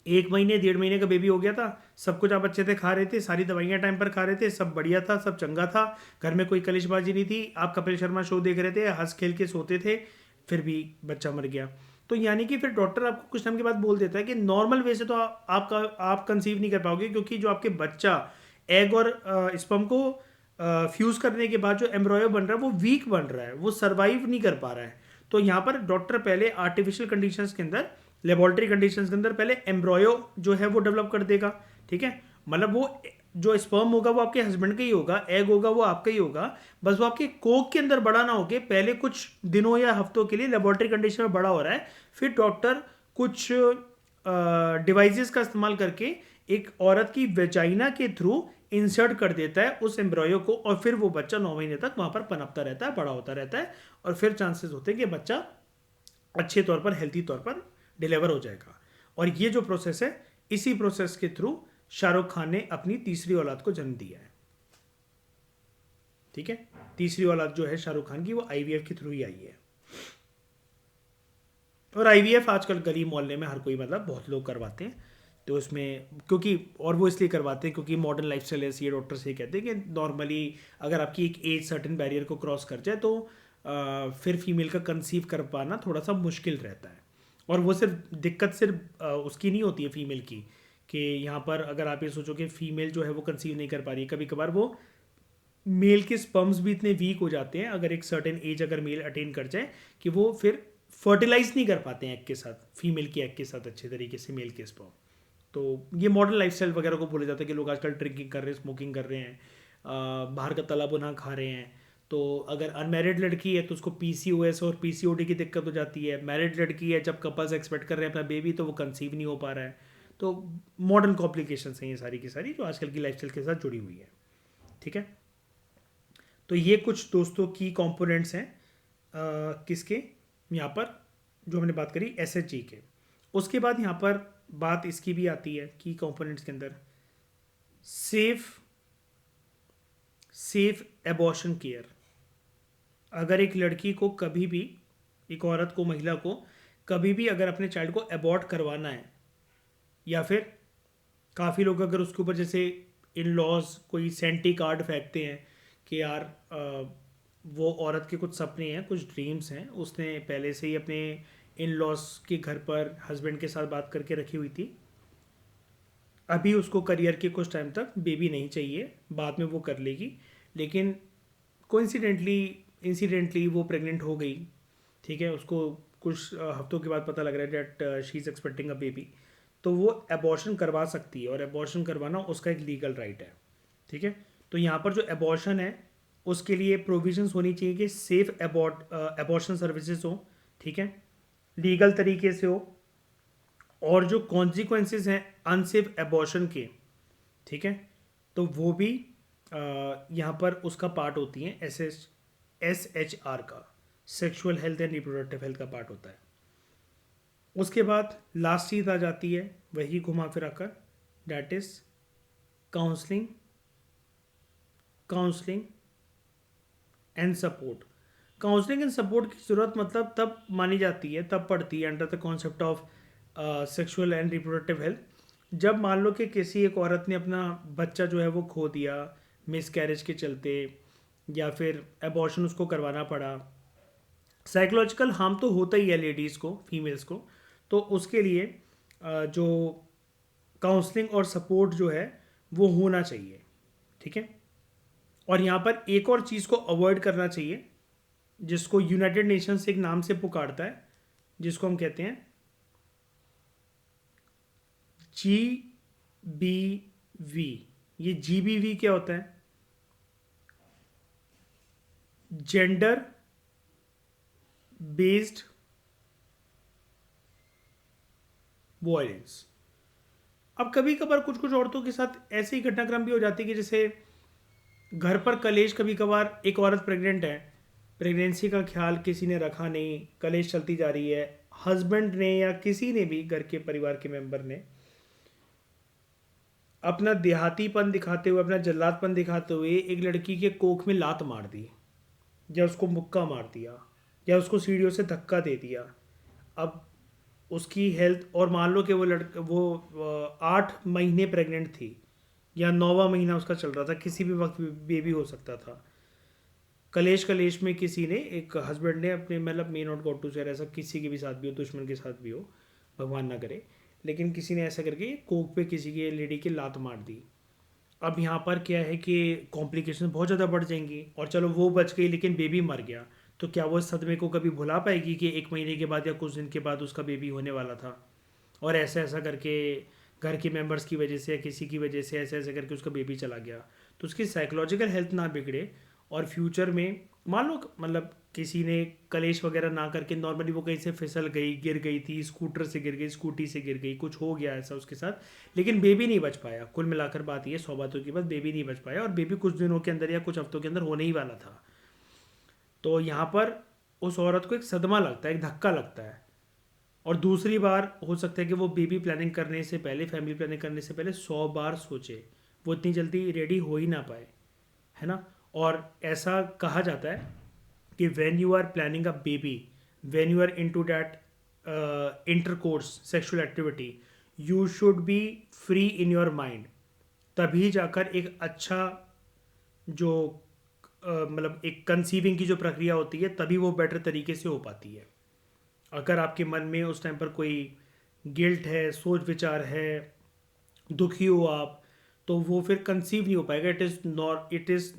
1 महीने 1.5 महीने का बेबी हो गया था, सब कुछ आप अच्छे से खा रहे थे, सारी दवाइयाँ टाइम पर खा रहे थे, सब बढ़िया था, सब चंगा था, घर में कोई कलिशबाजी नहीं थी, आप कपिल शर्मा शो देख रहे थे, हंस खेल के सोते थे, फिर भी बच्चा मर गया। तो यानी कि फिर डॉक्टर आपको कुछ टाइम के बाद बोल देता है कि नॉर्मल वे से तो आप कंसीव नहीं कर पाओगे, क्योंकि जो आपके बच्चा एग और स्पर्म को फ्यूज करने के बाद जो एम्ब्रॉयो बन रहा है वो वीक बन रहा है, वो सर्वाइव नहीं कर पा रहा है। तो यहाँ पर डॉक्टर पहले आर्टिफिशियल कंडीशंस के अंदर, लेबोरेटरी कंडीशंस के अंदर पहले एम्ब्रॉयो जो है वो डेवलप कर देगा। ठीक है, मतलब वो जो स्पर्म होगा वो आपके हस्बैंड का ही होगा, एग होगा वो आपका ही होगा, बस वो आपके कोक के अंदर बड़ा ना होके पहले कुछ दिनों या हफ्तों के लिए लेबोरेटरी कंडीशन में बड़ा हो रहा है। फिर डॉक्टर कुछ डिवाइसेस का इस्तेमाल करके एक औरत की वेजाइना के थ्रू इंसर्ट कर देता है उस एम्ब्रॉयो को, और फिर वो बच्चा 9 महीने तक वहां पर पनपता रहता है, बड़ा होता रहता है, और फिर चांसेस होते हैं कि बच्चा अच्छे तौर पर, हेल्थी तौर पर डिलीवर हो जाएगा। और ये जो प्रोसेस है, इसी प्रोसेस के थ्रू शाहरुख खान ने अपनी तीसरी औलाद को जन्म दिया है। ठीक है, तीसरी औलाद जो है शाहरुख खान की वो आईवीएफ के थ्रू ही आई है। और आईवीएफ आजकल गली मोहल्ले में हर कोई मतलब बहुत लोग करवाते हैं। तो इसमें क्योंकि, और वो इसलिए करवाते हैं क्योंकि मॉडर्न लाइफ स्टाइल ऐसी है, डॉक्टर से कहते हैं कि नॉर्मली अगर आपकी एक एज सर्टेन बैरियर को क्रॉस कर जाए तो फिर फीमेल का कंसीव कर पाना थोड़ा सा मुश्किल रहता है। और वो सिर्फ दिक्कत सिर्फ उसकी नहीं होती है फीमेल की, कि यहाँ पर अगर आप ये सोचो कि फीमेल जो है वो कंसीव नहीं कर पा रही है, कभी कभार वो मेल के स्पर्म्स भी इतने वीक हो जाते हैं अगर एक सर्टेन एज अगर मेल अटेन कर जाए कि वो फिर फर्टिलाइज नहीं कर पाते हैं एग के साथ, फीमेल के एग के साथ अच्छे तरीके से मेल के स्पर्म। तो ये मॉडर्न लाइफस्टाइल वगैरह को बोला जाता है कि लोग आजकल ड्रिंकिंग कर रहे हैं, स्मोकिंग कर रहे हैं, बाहर का तला भुना खा रहे हैं। तो अगर अनमैरिड लड़की है तो उसको पीसीओएस और पीसीओडी की दिक्कत हो जाती है। मैरिड लड़की है, जब कपल्स एक्सपेक्ट कर रहे हैं अपना बेबी तो वो कंसीव नहीं हो पा रहा है। तो मॉडर्न कॉम्प्लिकेशंस हैं ये सारी की सारी जो आजकल की लाइफस्टाइल के साथ जुड़ी हुई है। ठीक है, तो ये कुछ दोस्तों की कंपोनेंट्स हैं किसके, यहाँ पर जो हमने बात करी एसएचजी के। उसके बाद यहाँ पर बात इसकी भी आती है की कंपोनेंट्स के अंदर सेफ एबॉर्शन केयर। अगर एक लड़की को कभी भी, एक औरत को, महिला को कभी भी अगर अपने चाइल्ड को एबॉर्ट करवाना है या फिर काफ़ी लोग अगर उसके ऊपर जैसे इन लॉज कोई सेंटी कार्ड फेंकते हैं कि यार वो औरत के कुछ सपने हैं, कुछ ड्रीम्स हैं, उसने पहले से ही अपने इन लॉज के घर पर हस्बैंड के साथ बात करके रखी हुई थी, अभी उसको करियर के कुछ टाइम तक बेबी नहीं चाहिए, बाद में वो कर लेगी, लेकिन कोइंसिडेंटली इंसिडेंटली वो प्रेग्नेंट हो गई, ठीक है, उसको कुछ हफ्तों के बाद पता लग रहा है that she is expecting a baby, तो वो एबॉर्शन करवा सकती है और एबॉर्शन करवाना उसका एक लीगल राइट है, ठीक है। तो यहाँ पर जो एबॉर्शन है उसके लिए प्रोविजंस होनी चाहिए कि सेफ एबॉर्शन सर्विसेज हो, ठीक है, लीगल तरीके से हो, और जो कॉन्सिक्वेंसेस हैं अनसेफ एबॉर्शन के, ठीक है, तो वो भी यहाँ पर उसका पार्ट होती हैं, SHR का, sexual health and reproductive health का पार्ट होता है। उसके बाद लास्ट चीज़ आ जाती है वही घुमा फिरा कर, that is counselling, counselling and support. Counselling and support की ज़रूरत मतलब तब मानी जाती है, तब पड़ती है under the concept of sexual and reproductive health, जब मान लो कि किसी एक औरत ने अपना बच्चा जो है वो खो दिया मिस कैरेज के चलते, या फिर एबॉर्शन उसको करवाना पड़ा। साइकोलॉजिकल हार्म तो होता ही है लेडीज़ को, फीमेल्स को, तो उसके लिए जो काउंसलिंग और सपोर्ट जो है वो होना चाहिए, ठीक है। और यहाँ पर एक और चीज़ को अवॉइड करना चाहिए जिसको यूनाइटेड नेशंस एक नाम से पुकारता है, जिसको हम कहते हैं GBV। ये GBV क्या होता है? Gender based violence. अब कभी कभार कुछ कुछ औरतों के साथ ऐसे ही घटनाक्रम भी हो जाती है कि जैसे घर पर कलेश, कभी कभार एक औरत प्रेग्नेंट है, प्रेगनेंसी का ख्याल किसी ने रखा नहीं, कलेश चलती जा रही है, हस्बैंड ने या किसी ने भी घर के परिवार के मेंबर ने अपना देहातीपन दिखाते हुए, अपना जल्लादपन दिखाते हुए एक लड़की के कोख में लात मार दी, या उसको मुक्का मार दिया, या उसको सीढ़ियों से धक्का दे दिया। अब उसकी हेल्थ, और मान लो कि वो 8 महीने प्रेग्नेंट थी या 9वां महीना उसका चल रहा था, किसी भी वक्त बेबी हो सकता था। कलेश कलेश में किसी ने, एक हस्बैंड ने अपने, मतलब may not got to share, ऐसा किसी के भी साथ भी हो, दुश्मन के साथ भी हो, भगवान ना करे, लेकिन किसी ने ऐसा करके कोक पे किसी की लेडी की लात मार दी। अब यहाँ पर क्या है कि कॉम्प्लिकेशन बहुत ज़्यादा बढ़ जाएंगी, और चलो वो बच गई लेकिन बेबी मर गया, तो क्या वो इस सदमे को कभी भुला पाएगी कि 1 महीने के बाद या कुछ दिन के बाद उसका बेबी होने वाला था, और ऐसा ऐसा करके घर के मेंबर्स की वजह से या किसी की वजह से ऐसे ऐसे करके उसका बेबी चला गया। तो उसकी साइकोलॉजिकल हेल्थ ना बिगड़े, और फ्यूचर में मान लो मतलब किसी ने कलेश वगैरह ना करके नॉर्मली वो कहीं से फिसल गई, गिर गई थी, स्कूटर से गिर गई, स्कूटी से गिर गई, कुछ हो गया ऐसा उसके साथ, लेकिन बेबी नहीं बच पाया। कुल मिलाकर बात ये 100 बातों की बात, बेबी नहीं बच पाया, और बेबी कुछ दिनों के अंदर या कुछ हफ्तों के अंदर होने ही वाला था। तो यहाँ पर उस औरत को एक सदमा लगता है, एक धक्का लगता है, और दूसरी बार हो सकता है कि वो बेबी प्लानिंग करने से पहले, फैमिली प्लानिंग करने से पहले 100 बार सोचे, वो इतनी जल्दी रेडी हो ही ना पाए, है ना। और ऐसा कहा जाता है कि when you are planning a baby, when you are into that intercourse sexual activity, you should be free in your mind, तभी जाकर एक अच्छा जो मतलब एक कंसीविंग की जो प्रक्रिया होती है तभी वो बेटर तरीके से हो पाती है। अगर आपके मन में उस टाइम पर कोई गिल्ट है, सोच विचार है, दुखी हो आप, तो वो फिर कंसीव नहीं हो पाएगा। It is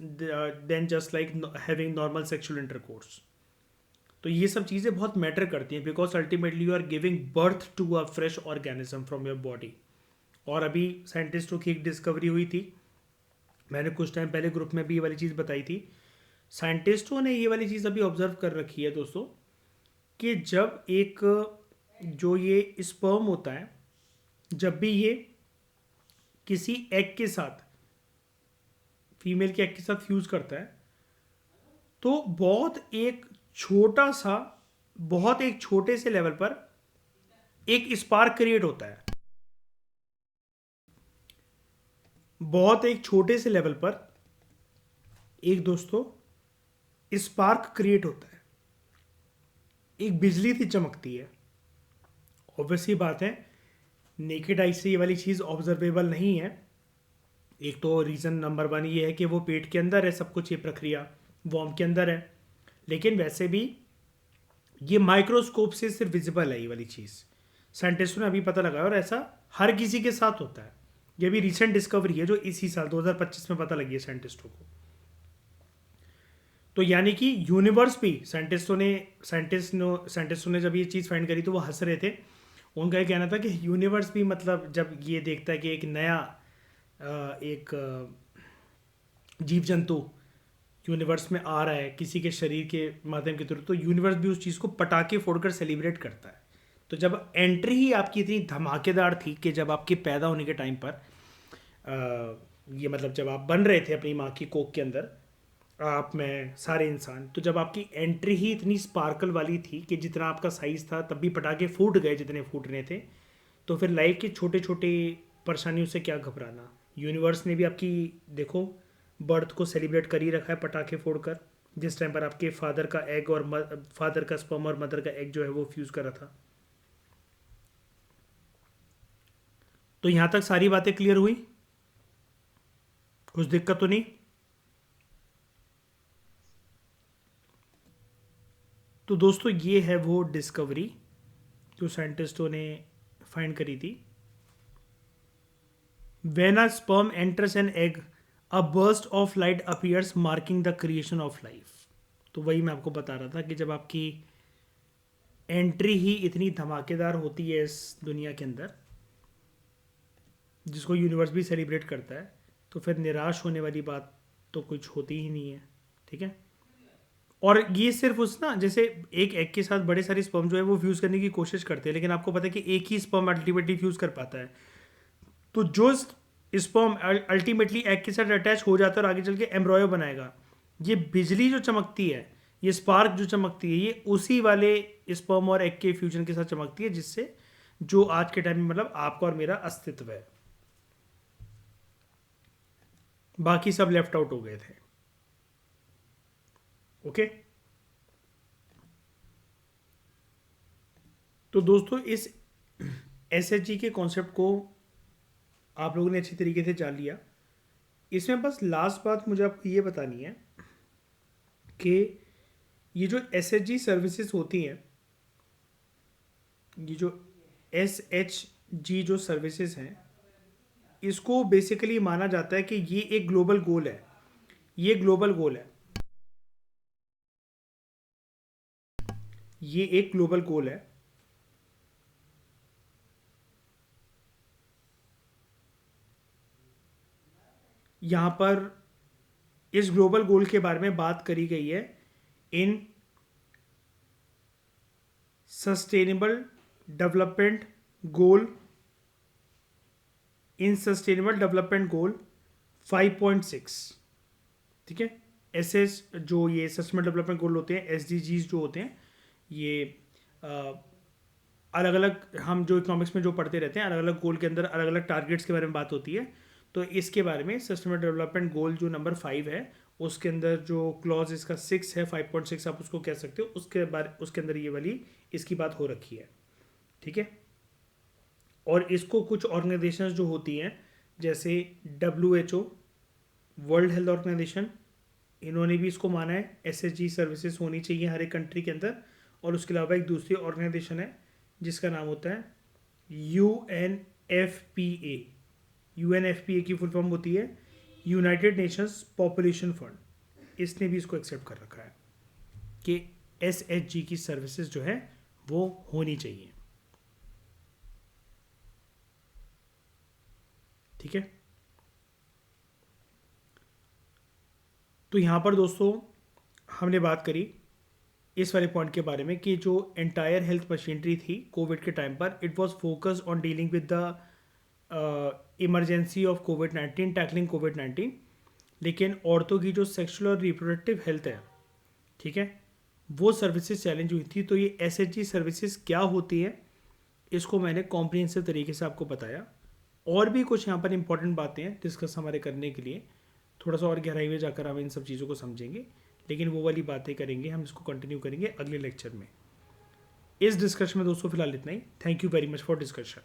then just like having normal sexual intercourse. तो ये सब चीज़ें बहुत मैटर करती हैं, because ultimately you are giving birth to a fresh organism from your body. और अभी साइंटिस्टों की एक डिस्कवरी हुई थी, मैंने कुछ टाइम पहले ग्रुप में भी ये वाली चीज़ बताई थी। साइंटिस्टों ने ये वाली चीज़ अभी ऑब्जर्व कर रखी है दोस्तों, कि जब एक जो ये स्पर्म होता है, जब भी ये किसी एग के साथ, फीमेल के एग के साथ फ्यूज करता है, तो बहुत एक छोटे से लेवल पर एक स्पार्क क्रिएट होता है। बहुत एक छोटे से लेवल पर एक दोस्तों स्पार्क क्रिएट होता है, एक बिजली सी चमकती है। ऑब्वियसली बात है, नेकेड आई से ये वाली चीज़ ऑब्जर्वेबल नहीं है। एक तो रीज़न नंबर वन ये है कि वो पेट के अंदर है सब कुछ, ये प्रक्रिया वॉर्म के अंदर है। लेकिन वैसे भी ये माइक्रोस्कोप से सिर्फ विजिबल है ये वाली चीज़, साइंटिस्टों ने अभी पता लगाया, और ऐसा हर किसी के साथ होता है। ये भी रिसेंट डिस्कवरी है जो इसी साल 2025 में पता लगी है साइंटिस्टों को। तो यानी कि यूनिवर्स भी साइंटिस्टों ने जब ये चीज़ फाइंड करी तो वो हंस रहे थे। उनका ये कहना था कि यूनिवर्स भी मतलब जब ये देखता है कि एक नया एक जीव जंतु यूनिवर्स में आ रहा है किसी के शरीर के माध्यम के थ्रू, तो यूनिवर्स भी उस चीज़ को पटाखे फोड़कर सेलिब्रेट करता है। तो जब एंट्री ही आपकी इतनी धमाकेदार थी कि जब आपके पैदा होने के टाइम पर ये मतलब जब आप बन रहे थे अपनी माँ की कोख के अंदर, आप में सारे इंसान, तो जब आपकी एंट्री ही इतनी स्पार्कल वाली थी कि जितना आपका साइज़ था तब भी पटाखे फूट गए जितने फूटने थे, तो फिर लाइफ के छोटे छोटे परेशानियों से क्या घबराना। यूनिवर्स ने भी आपकी देखो बर्थ को सेलिब्रेट कर ही रखा है पटाखे फोड़कर, जिस टाइम पर आपके फादर का एग और फादर का स्पर्म और मदर का एग जो है वो फ्यूज़ कर रहा था। तो यहाँ तक सारी बातें क्लियर हुई, कुछ दिक्कत तो नहीं। तो दोस्तों ये है वो डिस्कवरी जो साइंटिस्टों ने फाइंड करी थी। When a sperm enters an egg, a burst of light appears marking the creation of life. तो वही मैं आपको बता रहा था कि जब आपकी एंट्री ही इतनी धमाकेदार होती है इस दुनिया के अंदर, जिसको यूनिवर्स भी सेलिब्रेट करता है, तो फिर निराश होने वाली बात तो कुछ होती ही नहीं है। ठीक है। और ये सिर्फ उस ना, जैसे एक एग के साथ बड़े सारे स्पर्म जो है वो फ्यूज़ करने की कोशिश करते हैं, लेकिन आपको पता है कि एक ही स्पर्म अल्टीमेटली फ्यूज़ कर पाता है। तो जो स्पर्म अल्टीमेटली एग के साथ अटैच हो जाता है और आगे चल के एम्ब्रॉयो बनाएगा, ये बिजली जो चमकती है, ये स्पार्क जो चमकती है, ये उसी वाले स्पर्म और एग के फ्यूजन के साथ चमकती है, जिससे जो आज के टाइम में मतलब आपका और मेरा अस्तित्व है। बाकी सब लेफ्ट आउट हो गए थे। ओके। तो दोस्तों इस एसएचजी के कॉन्सेप्ट को आप लोगों ने अच्छी तरीके से जान लिया। इसमें बस लास्ट बात मुझे आपको ये बतानी है कि ये जो एसएचजी सर्विसेज होती हैं, ये जो एसएचजी जो सर्विसेज हैं, इसको बेसिकली माना जाता है कि ये एक ग्लोबल गोल है। ये ग्लोबल गोल है, ये एक ग्लोबल गोल है। यहाँ पर इस ग्लोबल गोल के बारे में बात करी गई है इन सस्टेनेबल डेवलपमेंट गोल, इन सस्टेनेबल डेवलपमेंट गोल 5.6। ठीक है। एसएस जो ये सस्टेनेबल डेवलपमेंट गोल होते हैं, एसडीजीज जो होते हैं, ये अलग अलग हम जो इकोनॉमिक्स में जो पढ़ते रहते हैं, अलग अलग गोल के अंदर अलग अलग टारगेट्स के बारे में बात होती है। तो इसके बारे में सस्टेनेबल डेवलपमेंट गोल जो नंबर 5 है, उसके अंदर जो क्लॉज इसका 6 है, 5.6 आप उसको कह सकते हो, उसके अंदर ये वाली इसकी बात हो रखी है। ठीक है। और इसको कुछ ऑर्गेनाइजेशंस जो होती हैं, जैसे WHO, वर्ल्ड हेल्थ ऑर्गेनाइजेशन, इन्होंने भी इसको माना है एसएचजी सर्विसेज होनी चाहिए हर एक कंट्री के अंदर। और उसके अलावा एक दूसरी ऑर्गेनाइजेशन है जिसका नाम होता है UNFPA। UNFPA की फुल फॉर्म होती है यूनाइटेड नेशंस पॉपुलेशन फंड। इसने भी इसको एक्सेप्ट कर रखा है कि एसएचजी की सर्विसेज जो है वो होनी चाहिए। ठीक है। तो यहाँ पर दोस्तों हमने बात करी इस वाले पॉइंट के बारे में कि जो एंटायर हेल्थ मशीनरी थी कोविड के टाइम पर, it was focused on dealing with the emergency of covid, tackling कोविड-19। लेकिन औरतों की जो सेक्सुअल और रिप्रोडक्टिव हेल्थ है, ठीक है, वो सर्विसेज चैलेंज हुई थी। तो ये एसएचजी सर्विसेज क्या होती है, इसको मैंने कॉम्प्रिहेंसिव तरीके से आपको बताया। और भी कुछ यहाँ पर इंपॉर्टेंट बातें हैं डिस्कस हमारे करने के लिए, थोड़ा सा और गहराई में जाकर हम इन सब चीज़ों को समझेंगे, लेकिन वो वाली बातें करेंगे, हम इसको कंटिन्यू करेंगे अगले लेक्चर में। इस डिस्कशन में दोस्तों फिलहाल इतना ही। Thank you very much for discussion.